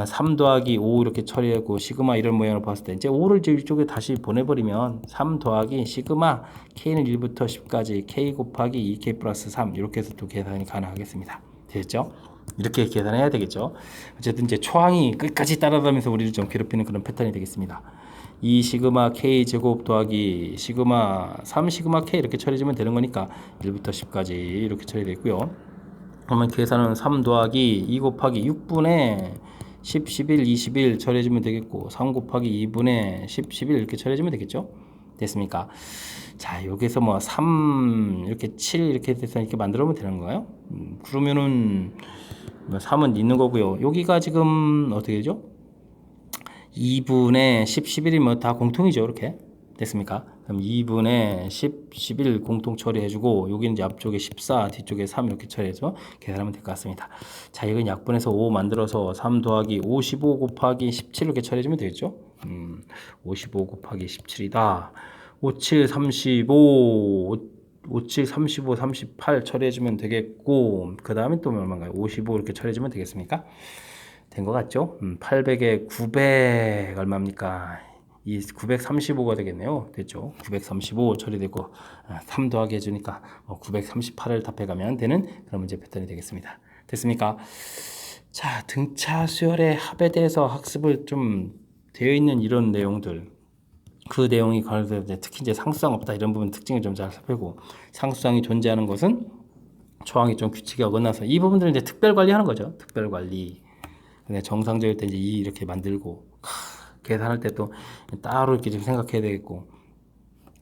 3 더하기 5 이렇게 처리하고 시그마 이런 모양으로 봤을 때 이제 5를 이쪽에 다시 보내버리면 3 더하기 시그마 K는 1부터 10까지 K 곱하기 2K 플러스 3 이렇게 해서 또 계산이 가능하겠습니다. 됐죠? 이렇게 계산해야 되겠죠. 어쨌든 이제 초항이 끝까지 따라가면서 우리를 좀 괴롭히는 그런 패턴이 되겠습니다. 이 시그마 K 제곱 더하기 시그마 3 시그마 K 이렇게 처리해주면 되는 거니까 1부터 10까지 이렇게 처리되고요. 그러면 계산은 3 더하기 2 곱하기 6분의 10, 11, 21 처리해주면 되겠고 3 곱하기 2분의 10, 11 이렇게 처리해주면 되겠죠. 됐습니까? 자, 여기서 뭐 3 이렇게 7 이렇게 돼서 이렇게 만들어 보면 되는 거예요. 그러면은 3은 있는 거고요. 여기가 지금 어떻게 되죠? 2분의 10, 11이면 다 공통이죠. 이렇게 됐습니까? 그럼 2분의 10, 11 공통 처리해주고 여기는 이제 앞쪽에 14, 뒤쪽에 3 이렇게 처리해서 계산하면 될 것 같습니다. 자, 이건 약분해서 5 만들어서 3 더하기 55 곱하기 17 이렇게 처리해주면 되겠죠? 55 곱하기 17이다. 5, 7, 35, 5, 7, 35, 38 처리해주면 되겠고, 그 다음에 또 얼마인가요? 55 이렇게 처리해주면 되겠습니까? 된 것 같죠? 800에 900 얼마입니까? 이 935가 되겠네요. 됐죠? 935 처리되고 3 더하기 해주니까 938을 답해가면 되는 그런 문제 패턴이 되겠습니다. 됐습니까? 자, 등차 수열의 합에 대해서 학습을 좀 되어 있는 이런 내용들, 그 내용이 관련돼서 특히 이제 상수상 없다 이런 부분 특징을 좀 잘 살펴보고, 상수상이 존재하는 것은 조항이 좀 규칙이 어긋나서 이 부분들은 이제 특별 관리하는 거죠. 특별 관리. 근데 정상적일 때 이제 이렇게 만들고 계산할 때 또 따로 이렇게 좀 생각해야 되겠고,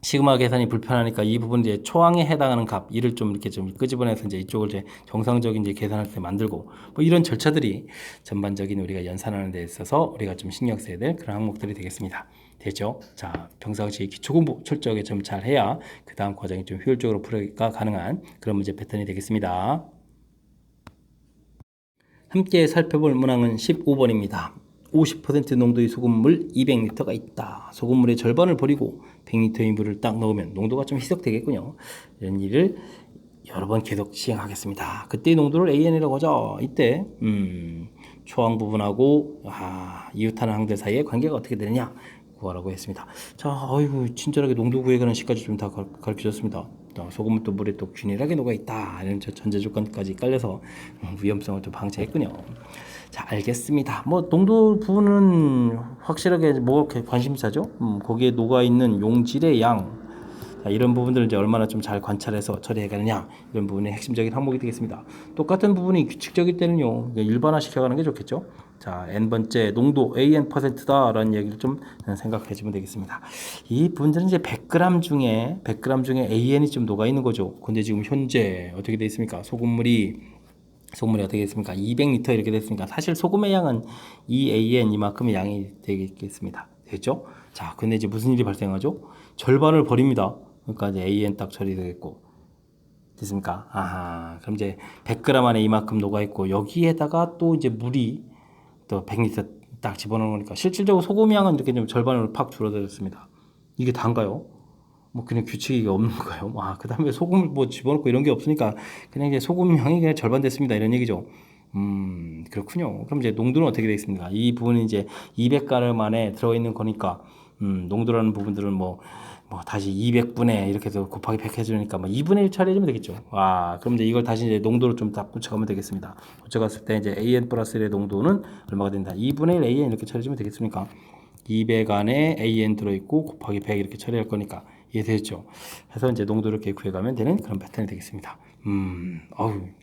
시그마 계산이 불편하니까 이 부분 이제 초항에 해당하는 값 이를 좀 이렇게 좀 끄집어내서 이제 이쪽을 이제 정상적인 이제 계산할 때 만들고, 뭐 이런 절차들이 전반적인 우리가 연산하는 데 있어서 우리가 좀 신경 써야 될 그런 항목들이 되겠습니다. 됐죠? 자, 평상시 기초 공부 철저하게 좀 잘 해야 그 다음 과정이 좀 효율적으로 풀이가 가능한 그런 문제 패턴이 되겠습니다. 함께 살펴볼 문항은 15번입니다. 50% 농도의 소금물 200리터가 있다. 소금물의 절반을 버리고 100리터의 물을 딱 넣으면 농도가 좀 희석되겠군요. 이런 일을 여러 번 계속 시행하겠습니다. 그때의 농도를 AN이라고 하죠. 이때 초항 부분하고 이웃하는 항들 사이의 관계가 어떻게 되느냐 구하라고 했습니다. 자, 어이구 친절하게 농도 구에 관한 시까지 좀 다 가르쳐줬습니다. 소금은 또 물에 또 균일하게 녹아 있다. 이런 전제 조건까지 깔려서 위험성을 좀 방치했군요. 자, 알겠습니다. 뭐 농도 부분은 확실하게 뭐가 관심사죠. 거기에 녹아 있는 용질의 양. 자, 이런 부분들을 이제 얼마나 좀 잘 관찰해서 처리해가느냐, 이런 부분이 핵심적인 항목이 되겠습니다. 똑같은 부분이 규칙적일 때는요 일반화 시켜가는 게 좋겠죠. 자, n번째 농도 AN%다 라는 얘기를 좀 생각해 주면 되겠습니다. 이 부분들은 이제 100g 중에 AN이 좀 녹아 있는 거죠. 근데 지금 현재 어떻게 되어 있습니까? 소금물이 어떻게 됐습니까? 200리터 이렇게 됐으니까 사실 소금의 양은 EAN 이만큼의 양이 되겠습니다. 됐죠? 자, 근데 이제 무슨 일이 발생하죠? 절반을 버립니다. 그러니까 이제 AN 딱 처리되겠고, 됐습니까? 그럼 이제 100g 안에 이만큼 녹아 있고, 여기에다가 또 이제 물이 또 100리터 딱 집어넣는 거니까 실질적으로 소금 양은 이렇게 좀 절반으로 팍 줄어들었습니다. 이게 단가요? 뭐 그냥 규칙이 없는 거예요. 그 다음에 소금을 뭐 집어넣고 이런 게 없으니까 그냥 이제 소금 양이 그냥 절반 됐습니다. 이런 얘기죠. 그렇군요. 그럼 이제 농도는 어떻게 되겠습니까? 이 부분이 이제 200g 안에 들어있는 거니까, 농도라는 부분들은 뭐 다시 200분의 이렇게 해서 곱하기 100 해주니까 뭐 2분의 1 처리해주면 되겠죠. 그럼 이제 이걸 다시 이제 농도를 좀 딱 붙여가면 되겠습니다. 붙여갔을 때 이제 AN 플러스 1의 농도는 얼마가 된다? 2분의 1 AN 이렇게 처리해주면 되겠습니까? 200 안에 AN 들어있고 곱하기 100 이렇게 처리할 거니까 이해되죠? 해서 이제 농도를 이렇게 구해가면 되는 그런 패턴이 되겠습니다.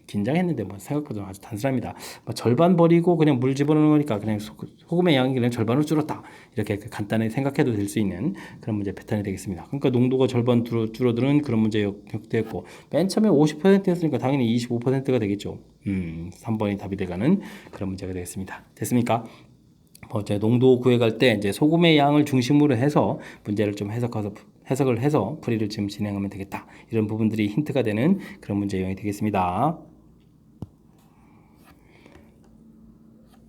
긴장했는데 뭐 생각보다 아주 단순합니다. 뭐 절반 버리고 그냥 물 집어넣는 거니까 그냥 소금의 양이 그냥 절반으로 줄었다. 이렇게 간단하게 생각해도 될 수 있는 그런 문제 패턴이 되겠습니다. 그러니까 농도가 절반 줄어드는 그런 문제 역대했고, 맨 처음에 50%였으니까 당연히 25%가 되겠죠. 3번이 답이 돼가는 그런 문제가 되겠습니다. 됐습니까? 이제 농도 구해갈 때 이제 소금의 양을 중심으로 해서 문제를 좀 해석을 해서 풀이를 지금 진행하면 되겠다. 이런 부분들이 힌트가 되는 그런 문제 유형이 되겠습니다.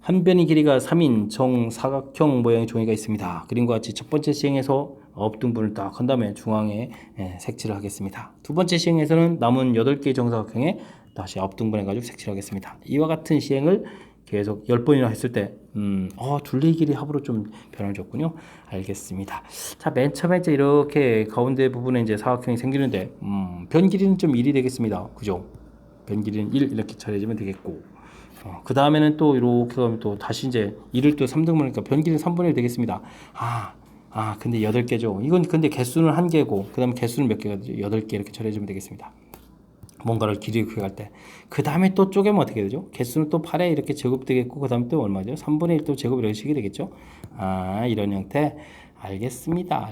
한 변의 길이가 3인 정사각형 모양의 종이가 있습니다. 그림과 같이 첫 번째 시행에서 업등분을 딱 한 다음에 중앙에 색칠을 하겠습니다. 두 번째 시행에서는 남은 8개의 정사각형에 다시 업등분해가지고 색칠을 하겠습니다. 이와 같은 시행을 계속 10번이나 했을 때 둘레 길이 합으로 좀 변화를 줬군요. 알겠습니다. 자, 맨 처음에 이제 이렇게 가운데 부분에 이제 사각형이 생기는데 변 길이는 좀 1이 되겠습니다. 그죠? 변 길이는 1 이렇게 처리해주면 되겠고, 그 다음에는 또 이렇게 가면 또 다시 이제 1을 또 3등분하니까 변 길이는 3분의 1 되겠습니다. 근데 8개죠. 이건 근데 개수는 1개고, 그 다음에 개수는 몇 개가 되죠? 8개 이렇게 처리해주면 되겠습니다. 뭔가를 길이 구할 때. 그 다음에 또 쪼개면 어떻게 되죠? 개수는 또 8에 이렇게 제곱되겠고, 그 다음에 또 얼마죠? 3분의 1 또 제곱 이런 식이 되겠죠? 이런 형태. 알겠습니다.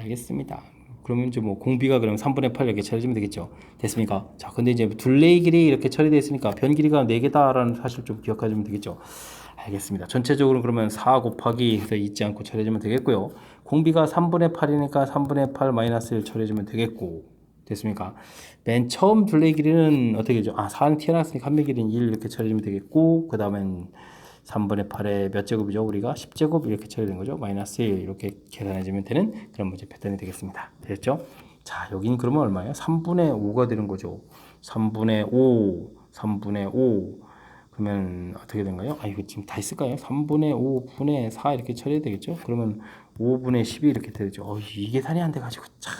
그러면 이제 뭐 공비가 그럼 3분의 8 이렇게 처리해주면 되겠죠. 됐습니까? 자, 근데 이제 둘레의 길이 이렇게 처리되어 있으니까 변 길이가 4개다라는 사실 좀 기억하시면 되겠죠. 알겠습니다. 전체적으로 그러면 4 곱하기 해서 잊지 않고 처리해주면 되겠고요. 공비가 3분의 8이니까 3분의 8 마이너스 1 처리해주면 되겠고. 됐습니까? 맨 처음 둘레의 길이는 어떻게 되죠? 4는 튀어나왔으니까 한 배 길이는 1 이렇게 처리해주면 되겠고, 그 다음엔 3분의 8의 몇 제곱이죠? 우리가 10제곱 이렇게 처리된 거죠. 마이너스 1 이렇게 계산해주면 되는 그런 문제 패턴이 되겠습니다. 됐죠? 자, 여기는 그러면 얼마예요? 3분의 5가 되는 거죠. 3분의 5, 3분의 5. 그러면 어떻게 된가요? 이거 지금 다 있을까요? 3분의 5분의 4 이렇게 처리해야 되겠죠? 그러면 5분의 10이 이렇게 되죠. 이 계산이 안 돼가지고 참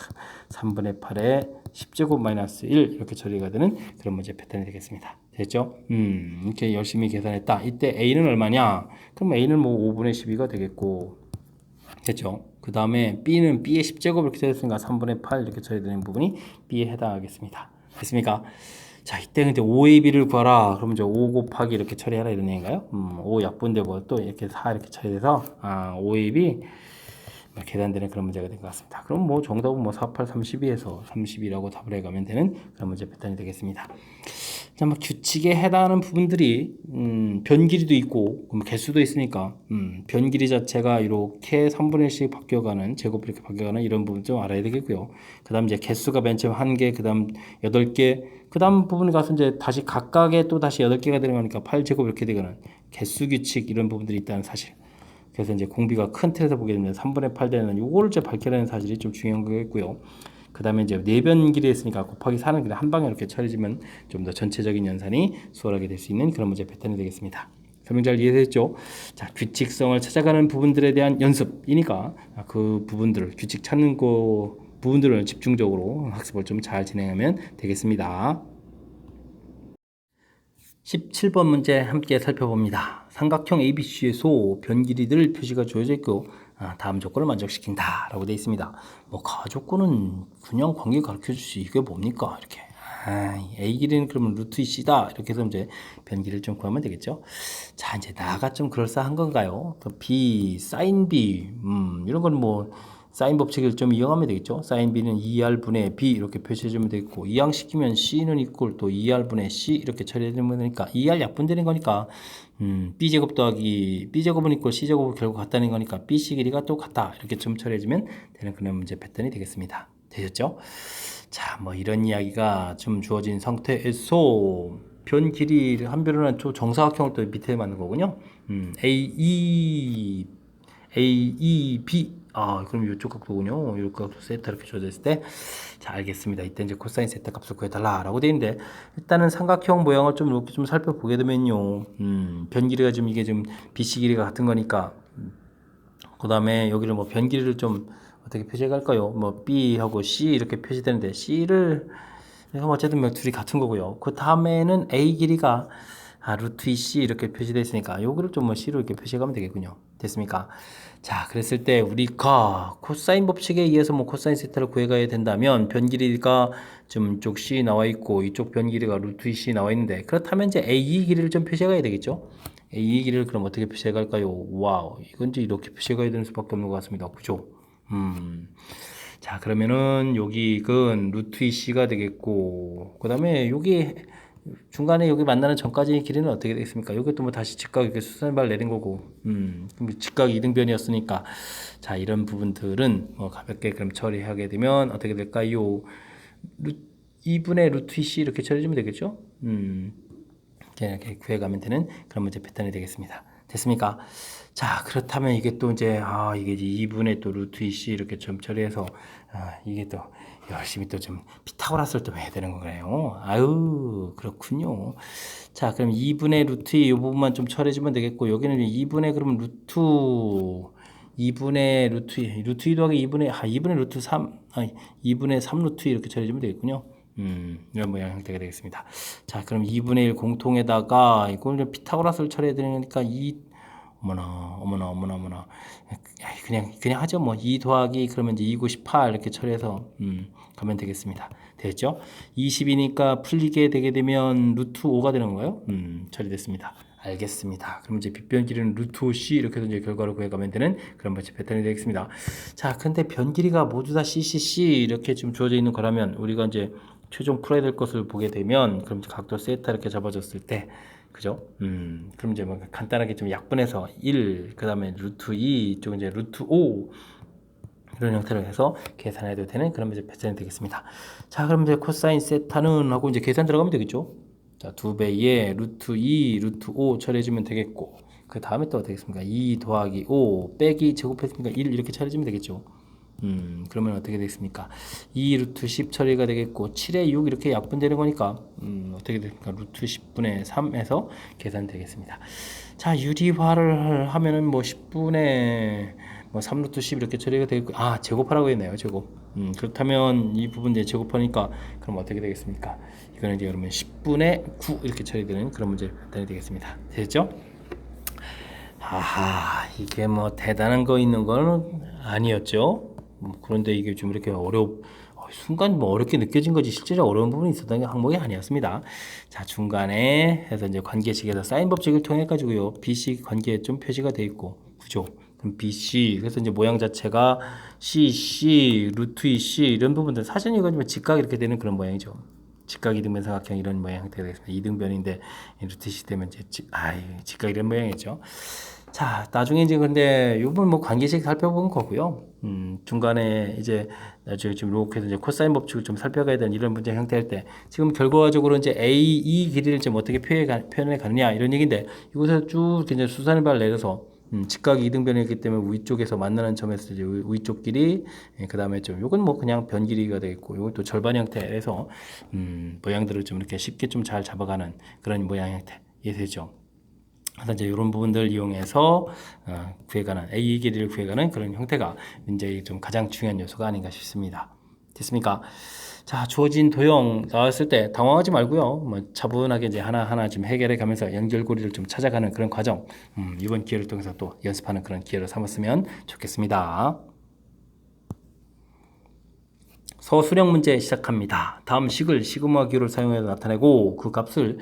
3분의 8에 10제곱 마이너스 1 이렇게 처리가 되는 그런 문제 패턴이 되겠습니다. 됐죠? 이렇게 열심히 계산했다. 이때 A는 얼마냐? 그럼 A는 뭐 5분의 12가 되겠고, 됐죠? 그 다음에 B는 B의 10제곱 이렇게 되었으니까 3분의 8 이렇게 처리되는 부분이 B에 해당하겠습니다. 됐습니까? 자, 이때 근데 5의 B를 구하라. 그러면 이제 5 곱하기 이렇게 처리하라 이런 얘기인가요? 5 약분되고 또 이렇게 4 이렇게 처리돼서 5의 B 계산되는 그런 문제가 된 것 같습니다. 그럼 뭐 정답은 뭐 4, 8, 32에서 32라고 답을 해가면 되는 그런 문제 패턴이 되겠습니다. 자, 뭐 규칙에 해당하는 부분들이 변 길이도 있고 개수도 있으니까 변 길이 자체가 이렇게 3분의 1씩 바뀌어가는 제곱 이렇게 바뀌어가는 이런 부분 좀 알아야 되겠고요. 그다음 이제 개수가 맨 처음 1개, 그다음 8개, 그다음 부분에 가서 이제 다시 각각의 또 다시 8개가 되는 거니까 8제곱 이렇게 되거나 개수 규칙 이런 부분들이 있다는 사실. 그래서 이제 공비가 큰 틀에서 보게 되면 3분의 8 되는 요거를 이제 밝혀내는 사실이 좀 중요한 거겠고요. 그 다음에 이제 4변 길이 있으니까 곱하기 4는 그냥 한 방에 이렇게 처리지면 좀 더 전체적인 연산이 수월하게 될 수 있는 그런 문제 패턴이 되겠습니다. 설명 잘 이해됐죠? 자, 규칙성을 찾아가는 부분들에 대한 연습이니까 그 부분들을 규칙 찾는 거 부분들을 집중적으로 학습을 좀 잘 진행하면 되겠습니다. 17번 문제 함께 살펴봅니다. 삼각형 ABC에서 변 길이들 표시가 주어져 있고 다음 조건을 만족시킨다 라고 되어 있습니다. 뭐 가조건은 그냥 관계 가르쳐 주시 이게 뭡니까 이렇게 A 길이는 그러면 루트 C다 이렇게 해서 이제 변 길이를 좀 구하면 되겠죠. 자, 이제 나가 좀 그럴싸한 건가요? B, sin B 이런 건 뭐 사인 법칙을 좀 이용하면 되겠죠. 사인 B는 2R분의 B 이렇게 표시해주면 되겠고, 이항시키면 C는 이꼴 또 2R분의 C 이렇게 처리해주면 되니까 2R 약분되는 거니까 B제곱 더하기 B제곱은 이꼴 C제곱은 결국 같다는 거니까 BC 길이가 또 같다 이렇게 좀 처리해주면 되는 그런 문제 패턴이 되겠습니다. 되셨죠? 자, 뭐 이런 이야기가 좀 주어진 상태에서 변 길이를 한 변을 한 정사각형을 또 밑에 만든 거군요. AEB 그럼 이쪽 각도군요. 이쪽 각도 세타 이렇게 주어져 있을 때, 자, 알겠습니다. 이때 이제 코사인 세타 값을 구해달라라고 되어 있는데, 일단은 삼각형 모양을 좀 이렇게 좀 살펴보게 되면요, 변 길이가 좀 이게 좀 BC 길이가 같은 거니까, 그 다음에 여기를 뭐 변 길이를 좀 어떻게 표시해 갈까요? 뭐 B하고 C 이렇게 표시되는데, C를 어쨌든 뭐 둘이 같은 거고요. 그 다음에는 A 길이가 루트 2C 이렇게 표시되어 있으니까 요거를 좀 뭐 C로 이렇게 표시해 가면 되겠군요. 됐습니까? 자, 그랬을 때 우리가 코사인 법칙에 의해서 뭐 코사인 세타를 구해가야 된다면 변 길이가 좀 이쪽 C 나와 있고 이쪽 변 길이가 루트 2C 나와 있는데, 그렇다면 이제 AE 길이를 좀 표시해 가야 되겠죠? AE 길이를 그럼 어떻게 표시해 갈까요? 와우, 이건 이제 이렇게 표시해 가야 되는 수밖에 없는 것 같습니다. 그죠? 자, 그러면은 여기 이건 루트 2C가 되겠고, 그 다음에 여기 중간에 여기 만나는 전까지의 길이는 어떻게 되겠습니까? 이것도 뭐 다시 직각 이렇게 수선발 내린 거고, 직각 이등변이었으니까, 자, 이런 부분들은 뭐 가볍게 그럼 처리하게 되면 어떻게 될까요? 2분의 루트 C 이렇게 처리해주면 되겠죠? 이렇게 구해가면 되는 그런 문제 패턴이 되겠습니다. 됐습니까? 자, 그렇다면 이게 또 이제 이게 이제 2분의 또 루트 C 이렇게 좀 처리해서 이게 또 열심히 또 좀 피타고라스를 좀 해야 되는 거예요. 아유, 그렇군요. 자, 그럼 2분의 루트 이 부분만 좀 처리해주면 되겠고, 여기는 2분의 그러면 루트 2분의 루트 2 더하기 2분의 루트 3 2분의 3 루트 이렇게 처리해주면 되겠군요. 이런 모양 형태가 되겠습니다. 자, 그럼 2분의 1 공통에다가 이걸 피타고라스를 처리해야 되니까 어머나. 그냥 하죠. 뭐 2 더하기 그러면 이제 2, 9, 18 이렇게 처리해서 가면 되겠습니다. 됐죠? 20이니까 풀리게 되게 되면 루트 5가 되는 거예요. 처리됐습니다. 알겠습니다. 그럼 이제 빗변 길이는 루트 5c 이렇게 해서 이제 결과를 구해가면 되는 그런 번째 패턴이 되겠습니다. 자, 근데 변 길이가 모두 다 ccc 이렇게 지금 주어져 있는 거라면 우리가 이제 최종 풀어야 될 것을 보게 되면 그럼 이제 각도 세타 이렇게 잡아줬을 때 그죠? 그럼 이제 뭐 간단하게 좀 약분해서 1, 그 다음에 루트 2, 이쪽은 이제 루트 5 이런 형태로 해서 계산해도 되는 그런 이제 패턴이 되겠습니다. 자, 그럼 이제 코사인 세타는 하고 이제 계산 들어가면 되겠죠? 자, 2배의 루트 2, 루트 5 처리해주면 되겠고, 그 다음에 또 어떻게 되겠습니까? 2 더하기 5 빼기 제곱했으니까 1 이렇게 처리해주면 되겠죠? 그러면 어떻게 되겠습니까? 2 루트 10 처리가 되겠고, 7에 6 이렇게 약분되는 거니까, 어떻게 되겠습니까? 루트 10분의 3에서 계산되겠습니다. 자, 유리화를 하면은 뭐 10분의 뭐 3루트 10 이렇게 처리가 되겠고, 아, 제곱하라고 했네요, 제곱. 그렇다면 이 부분 이제 제곱하니까, 그럼 어떻게 되겠습니까? 이거는 이제 그러면 10분의 9 이렇게 처리되는 그런 문제 패턴이 되겠습니다. 됐죠? 아하, 이게 뭐 대단한 거 있는 건 아니었죠. 그런데 이게 좀 이렇게 순간 뭐 어렵게 느껴진 거지 실제로 어려운 부분이 있었던 게 항목이 아니었습니다. 자, 중간에 해서 이제 관계식에서 사인 법칙을 통해 가지고요. BC 관계에 좀 표시가 돼 있고, 그죠? 그럼 BC 그래서 이제 모양 자체가 CC, 루트 2C 이런 부분들 사실 이거 좀 직각 이렇게 되는 그런 모양이죠. 직각 이등변 삼각형 이런 모양 형태가 되겠습니다. 이등변인데 루트 C 되면 이제 직각 이런 모양이죠. 자, 나중에 이제 근데 요번 뭐 관계식 살펴본 거고요. 중간에 이제 나중에 좀 이렇게 해서 이제 코사인 법칙을 좀 살펴가야 되는 이런 문제 형태할 때 지금 결과적으로 이제 A, 이 길이를 좀 어떻게 표현해 가느냐 이런 얘기인데 이곳에서 쭉 이제 수산발 내려서 직각 이등변이기 때문에 위쪽에서 만나는 점에서 이제 위쪽 길이, 그 다음에 좀 요건 뭐 그냥 변 길이가 되겠고 요건 또 절반 형태에서 모양들을 좀 이렇게 쉽게 좀 잘 잡아가는 그런 모양 형태 이 되죠. 그래서 이제 이런 부분들을 이용해서 구해가는 A 길이를 구해가는 그런 형태가 이제 좀 가장 중요한 요소가 아닌가 싶습니다. 됐습니까? 자, 주어진 도형 나왔을 때 당황하지 말고요. 뭐 차분하게 이제 하나하나 좀 해결해 가면서 연결고리를 좀 찾아가는 그런 과정, 이번 기회를 통해서 또 연습하는 그런 기회를 삼았으면 좋겠습니다. 서술형 문제 시작합니다. 다음 식을 시그마 기호를 사용해서 나타내고 그 값을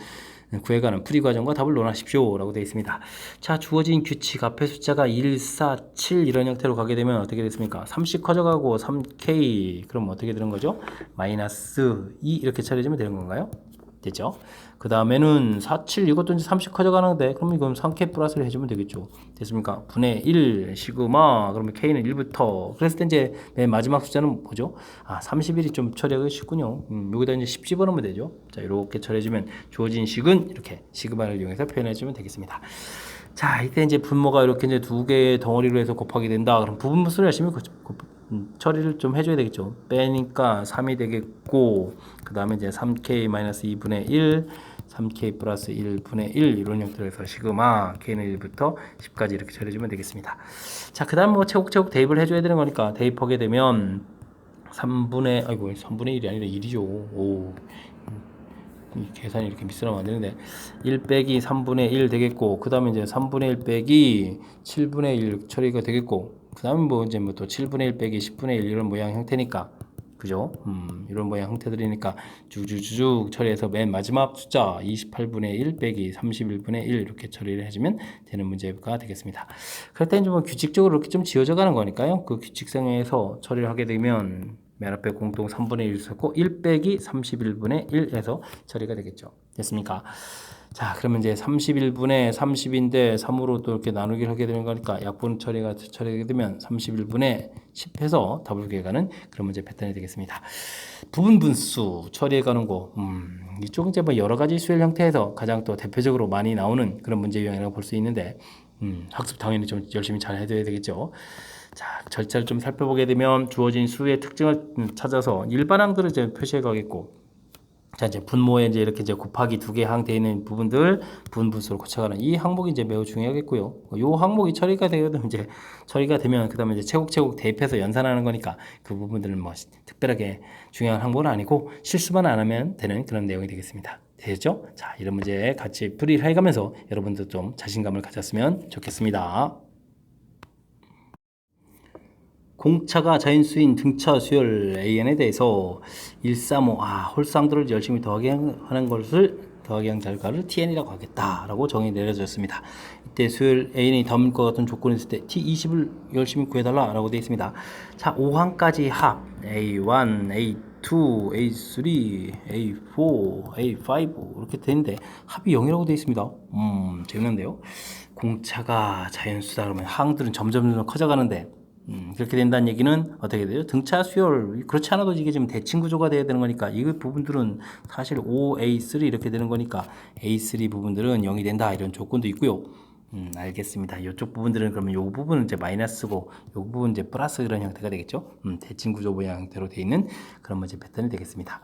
구해가는 풀이 과정과 답을 논하십시오 라고 되어 있습니다. 자, 주어진 규칙 앞에 숫자가 1, 4, 7 이런 형태로 가게 되면 어떻게 됐습니까? 3씩 커져가고 3k 그럼 어떻게 되는 거죠? 마이너스 2 이렇게 처리해주면 되는 건가요? 됐죠? 그 다음에는 4, 7 이것도 이제 3씩 커져가는데 그럼 이건 3k 플러스를 해주면 되겠죠? 됐습니까? 분의 1 시그마 그러면 k는 1부터 그랬을 때 이제 맨 마지막 숫자는 뭐죠? 아, 31이 좀 처리하기 쉽군요. 여기다 이제 10 집어넣으면 되죠. 자, 이렇게 처리해주면 주어진 식은 이렇게 시그마를 이용해서 표현해주면 되겠습니다. 자, 이때 이제 분모가 이렇게 이제 두 개의 덩어리로 해서 곱하게 된다. 그럼 부분분수를 열심히 처리를 좀 해줘야 되겠죠. 빼니까 3이 되겠고, 그 다음에 이제 3k-2분의 1, 3k 플러스 1분의 1 이런 형태로 해서 시그마 k는 1부터 10까지 이렇게 처리해주면 되겠습니다. 자, 그 다음 뭐 차곡차곡 대입을 해줘야 되는 거니까 대입하게 되면 3분의 1이 아니라 1이죠. 오. 이 계산이 이렇게 미스라면 안 되는데 1 빼기 3분의 1 되겠고 그 다음에 이제 3분의 1 빼기 7분의 1 처리가 되겠고 그 다음에 뭐 이제 뭐 또 7분의 1 빼기 10분의 1 이런 모양 형태니까 그죠? 이런 모양 형태들이니까 쭉쭉쭉 처리해서 맨 마지막 숫자 28분의 1 빼기 31분의 1 이렇게 처리를 해주면 되는 문제가 되겠습니다. 그럴 때 이제 뭐 규칙적으로 이렇게 좀 지어져 가는 거니까요. 그 규칙상에서 처리를 하게 되면 맨 앞에 공통 3분의 1을 썼고 1 빼기 31분의 1에서 처리가 되겠죠. 됐습니까? 자, 그러면 이제 31분의 30인데 3으로 또 이렇게 나누기를 하게 되는 거니까 약분 처리하게 되면 31분의 10해서 답을 구해가는 그런 문제 패턴이 되겠습니다. 부분 분수 처리해가는 거, 이쪽은 이제 뭐 여러 가지 수열 형태에서 가장 또 대표적으로 많이 나오는 그런 문제 유형이라고 볼 수 있는데, 학습 당연히 좀 열심히 잘 해줘야 되겠죠. 자, 절차를 좀 살펴보게 되면 주어진 수의 특징을 찾아서 일반항들을 이제 표시해 가겠고, 자, 이제 분모에 이제 이렇게 이제 곱하기 두 개 항 되어 있는 부분들 분수로 고쳐가는 이 항목이 이제 매우 중요하겠고요. 요 항목이 처리가 되면 이제 그다음에 이제 차곡차곡 대입해서 연산하는 거니까 그 부분들은 뭐 특별하게 중요한 항목은 아니고 실수만 안 하면 되는 그런 내용이 되겠습니다. 되죠? 자, 이런 문제 같이 풀이를 해가면서 여러분도 좀 자신감을 가졌으면 좋겠습니다. 공차가 자연수인 등차 수열 AN에 대해서 135 홀상도를 열심히 더하게 하는 것을 더하기 양 결과를 tn이라고 하겠다라고 정의 내려졌습니다. 이때 수열 n이 담을 것 같은 조건이 있을 때 t20을 열심히 구해달라라고 되어 있습니다. 자, 5항까지 합 a1, a2, a3, a4, a5 이렇게 되는데 합이 0이라고 되어 있습니다. 재밌는데요. 공차가 자연수다 그러면 항들은 점점 커져가는데 그렇게 된다는 얘기는 어떻게 돼요? 등차 수열 그렇지 않아도 이게 지금 대칭 구조가 돼야 되는 거니까 이 부분들은 사실 OA3 이렇게 되는 거니까 A3 부분들은 0이 된다 이런 조건도 있고요. 알겠습니다. 이쪽 부분들은 그러면 이 부분은 이제 마이너스고 이 부분은 이제 플러스 이런 형태가 되겠죠. 대칭 구조 모양 형태로 되어 있는 그런 문제 패턴이 되겠습니다.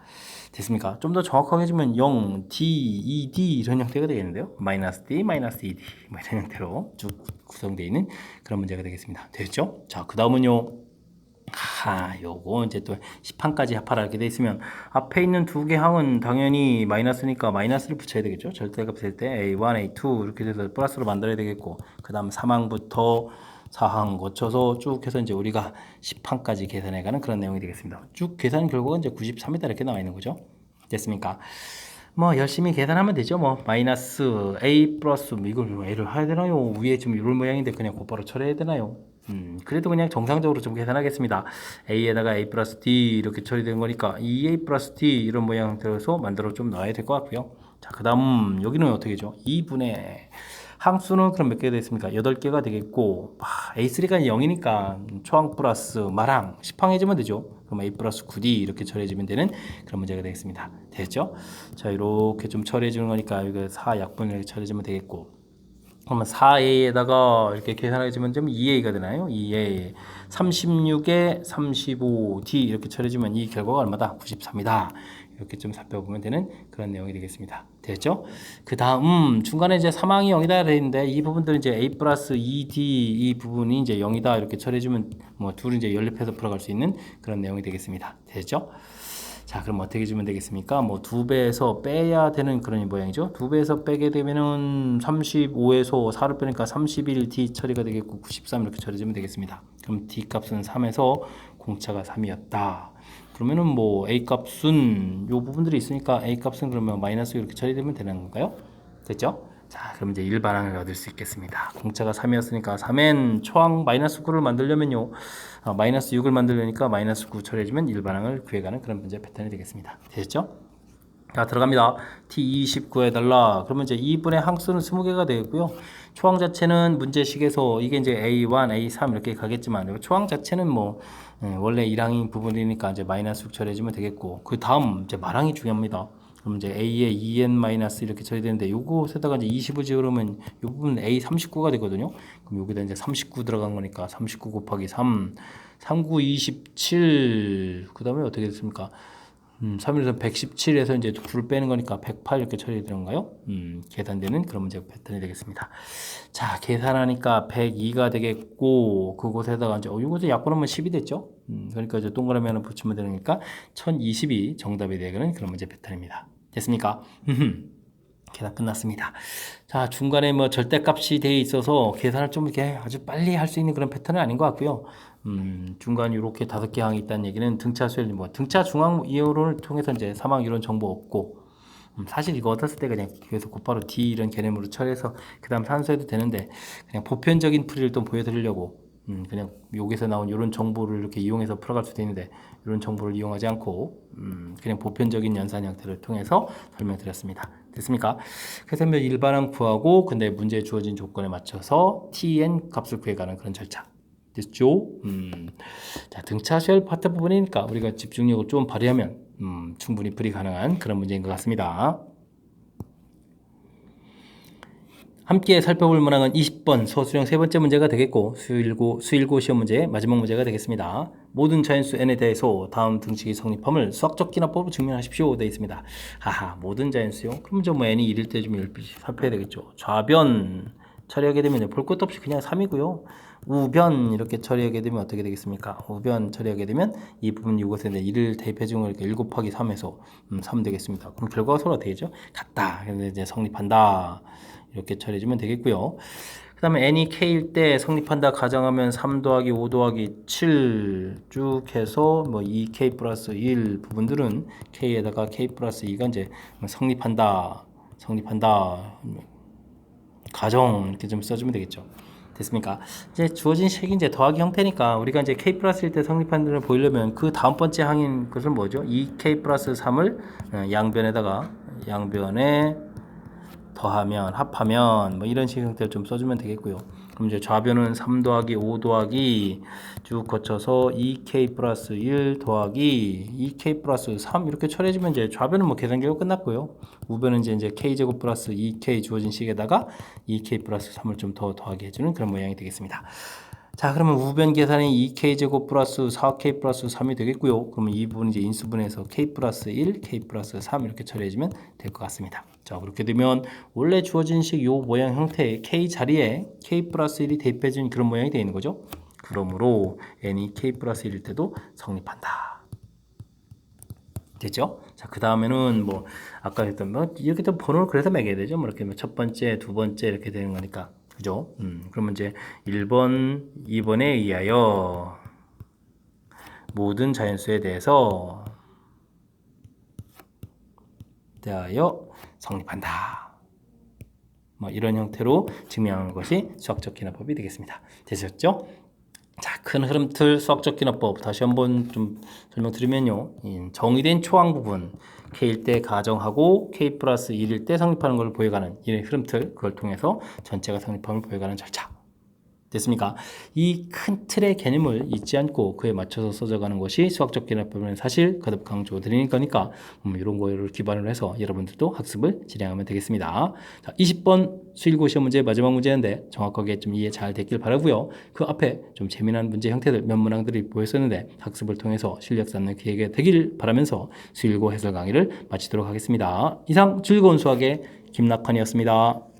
됐습니까? 좀 더 정확하게 해주면 0, D, 2D 이런 형태가 되겠는데요. 마이너스 D, 마이너스 2D 뭐 이런 형태로 쭉 구성되어 있는 그런 문제가 되겠습니다. 됐죠? 자, 그 다음은요. 요거 이제 또 10항까지 합하라 이렇게 돼 있으면 앞에 있는 두 개 항은 당연히 마이너스니까 마이너스를 붙여야 되겠죠. 절대값 쓸 때 A1, A2 이렇게 돼서 플러스로 만들어야 되겠고 그 다음 3항부터 4항 거쳐서 쭉 해서 이제 우리가 10항까지 계산해가는 그런 내용이 되겠습니다. 쭉 계산 결과가 이제 93이다 이렇게 나와 있는 거죠. 됐습니까? 뭐 열심히 계산하면 되죠. 뭐 마이너스 A 플러스 이걸 A를 해야 되나요? 위에 지금 이런 모양인데 그냥 곧바로 처리해야 되나요? 그래도 그냥 정상적으로 좀 계산하겠습니다. A에다가 A 플러스 D 이렇게 처리된 거니까 2A 플러스 D 이런 모양 들어서 만들어 좀 넣어야 될 것 같고요. 자, 그 다음 여기는 어떻게 죠? 2분의 항수는 그럼 몇 개가 되겠습니까? 8개가 되겠고 A3가 0이니까 초항 플러스 말항 10항 해주면 되죠. 그럼 A 플러스 9D 이렇게 처리해주면 되는 그런 문제가 되겠습니다. 됐죠? 자, 이렇게 좀 처리해주는 거니까 이거 4약분을 처리해주면 되겠고 그러면 4A에다가 이렇게 계산해주면 좀 2A가 되나요? 2A 36에 35D 이렇게 처리해주면 이 결과가 얼마다? 93이다. 이렇게 좀 살펴보면 되는 그런 내용이 되겠습니다. 됐죠? 그 다음 중간에 이제 3항이 0이다 그랬는데 이 부분들은 이제 A 플러스 2D 이 부분이 이제 0이다 이렇게 처리해주면 뭐 둘이 이제 연립해서 풀어갈 수 있는 그런 내용이 되겠습니다. 됐죠? 자, 그럼 어떻게 주면 되겠습니까? 뭐 2배에서 빼야 되는 그런 모양이죠. 2배에서 빼게 되면은 35에서 4를 빼니까 31D 처리가 되겠고 93 이렇게 처리해주면 되겠습니다. 그럼 D 값은 3에서 공차가 3이었다. 그러면은 뭐 A 값은 요 부분들이 있으니까 A 값은 그러면 마이너스 이렇게 처리되면 되는 건가요? 됐죠? 자, 그럼 이제 일반항을 얻을 수 있겠습니다. 공차가 3이었으니까 3엔 초항 마이너스 9를 만들려면요. 마이너스 6을 만들려니까 마이너스 9 처리해주면 일반항을 구해가는 그런 문제 패턴이 되겠습니다. 됐죠? 자, 들어갑니다. T20 구해달라. 그러면 이제 2분의 항수는 20개가 되겠고요. 초항 자체는 문제식에서 이게 이제 A1, A3 이렇게 가겠지만 초항 자체는 뭐 원래 1항인 부분이니까 이제 마이너스 6 처리해주면 되겠고 그 다음 이제 말항이 중요합니다. 그럼 이제 A에 2n 마이너스 이렇게 처리되는데 요것에다가 이제 20을 지으려면 요 부분 A 39가 되거든요. 그럼 여기다 이제 39 들어간 거니까 39 곱하기 3, 39, 27. 그 다음에 어떻게 됐습니까? 3에서 117에서 이제 9를 빼는 거니까 108 이렇게 처리되는가요? 계산되는 그런 문제 패턴이 되겠습니다. 자, 계산하니까 102가 되겠고, 그곳에다가 이제, 이곳에 약분하면 10이 됐죠? 그러니까 이제 동그라미 하나 붙이면 되니까 1020이 정답이 되는 그런 문제 패턴입니다. 됐습니까? 계산 끝났습니다. 자, 중간에 뭐 절대값이 되어 있어서 계산을 좀 이렇게 아주 빨리 할 수 있는 그런 패턴은 아닌 것 같고요. 중간 이렇게 5개 항이 있다는 얘기는 등차 수열, 뭐 등차 중앙 이론을 통해서 이제 사망 이론 정보 없고, 사실 이거 얻었을 때 그냥 계속 곧바로 D 이런 개념으로 처리해서 그 다음 산수해도 되는데 그냥 보편적인 풀이를 좀 보여드리려고 그냥 여기서 나온 이런 정보를 이렇게 이용해서 풀어갈 수도 있는데 이런 정보를 이용하지 않고 그냥 보편적인 연산 형태를 통해서 설명드렸습니다. 됐습니까? 그래서 일반항 구하고 근데 문제에 주어진 조건에 맞춰서 TN 값을 구해가는 그런 절차. 됐죠? 자, 등차 수열 파트 부분이니까 우리가 집중력을 좀 발휘하면 충분히 풀이 가능한 그런 문제인 것 같습니다. 함께 살펴볼 문항은 20번 서술형 세 번째 문제가 되겠고 수일고 시험 문제의 마지막 문제가 되겠습니다. 모든 자연수 n에 대해서 다음 등식이 성립함을 수학적 기납법으로 증명하십시오 되어 있습니다. 모든 자연수요? 그럼 뭐 n이 1일 때 좀 살펴야 되겠죠. 좌변 처리하게 되면 볼 것도 없이 그냥 3이고요. 우변 이렇게 처리하게 되면 어떻게 되겠습니까? 우변 처리하게 되면 이 부분 이곳에 1을 대입해 준 걸 1 곱하기 3에서 3 되겠습니다. 그럼 결과가 서로 되죠? 같다. 그래서 이제 성립한다. 이렇게 처리해주면 되겠고요. 그 다음에 n이 k일 때 성립한다 가정하면 3 더하기 5 더하기 7 쭉 해서 뭐 2k 플러스 1 부분들은 k에다가 k 플러스 2가 이제 성립한다. 성립한다. 가정 이렇게 좀 써주면 되겠죠. 됐습니까? 이제 주어진 식이 이제 더하기 형태니까 우리가 이제 k 플러스일 때 성립하는 걸 보이려면 그 다음 번째 항인 것은 뭐죠? 2k 플러스 3을 양변에 더하면 합하면 뭐 이런 식의 형태를 좀 써주면 되겠고요. 그럼 이제 좌변은 3 더하기 5 더하기 쭉 거쳐서 2k 플러스 1 더하기 2k 플러스 3 이렇게 처리해주면 이제 좌변은 뭐 계산 결과 끝났고요. 우변은 이제 k제곱 플러스 2k 주어진 식에다가 2k 플러스 3을 좀 더 더하게 해주는 그런 모양이 되겠습니다. 자, 그러면 우변 계산이 2k제곱 플러스 4k 플러스 3이 되겠고요. 그러면 이 부분은 이제 인수분해서 k 플러스 1, k 플러스 3 이렇게 처리해주면 될 것 같습니다. 자, 그렇게 되면 원래 주어진 식 요 모양 형태의 k 자리에 k 플러스 1이 대입해진 그런 모양이 되어 있는 거죠. 그러므로 n이 k 플러스 1일 때도 성립한다. 됐죠? 자, 그 다음에는 뭐 아까 했던 뭐 이렇게 또 번호를 그래서 매겨야 되죠. 뭐 이렇게 첫 번째, 두 번째 이렇게 되는 거니까. 그죠? 그러면 이제 1번, 2번에 의하여 모든 자연수에 대해서 성립한다. 뭐 이런 형태로 증명하는 것이 수학적 기납법이 되겠습니다. 되셨죠? 자, 큰 흐름틀 수학적 기납법 다시 한번 좀 설명드리면요. 정의된 초항 부분 K일 때 가정하고 K 플러스 1일 때 성립하는 걸 보여가는 이 흐름틀, 그걸 통해서 전체가 성립함을 보여가는 절차. 됐습니까? 이 큰 틀의 개념을 잊지 않고 그에 맞춰서 써져가는 것이 수학적 기납법은 사실 거듭 강조드리는 거니까 이런 거를 기반으로 해서 여러분들도 학습을 진행하면 되겠습니다. 자, 20번 수일고 시험 문제 마지막 문제인데 정확하게 좀 이해 잘 됐길 바라고요. 그 앞에 좀 재미난 문제 형태들 몇 문항들이 보였었는데 학습을 통해서 실력 쌓는 기회가 되길 바라면서 수일고 해설 강의를 마치도록 하겠습니다. 이상 즐거운 수학의 김낙환이었습니다.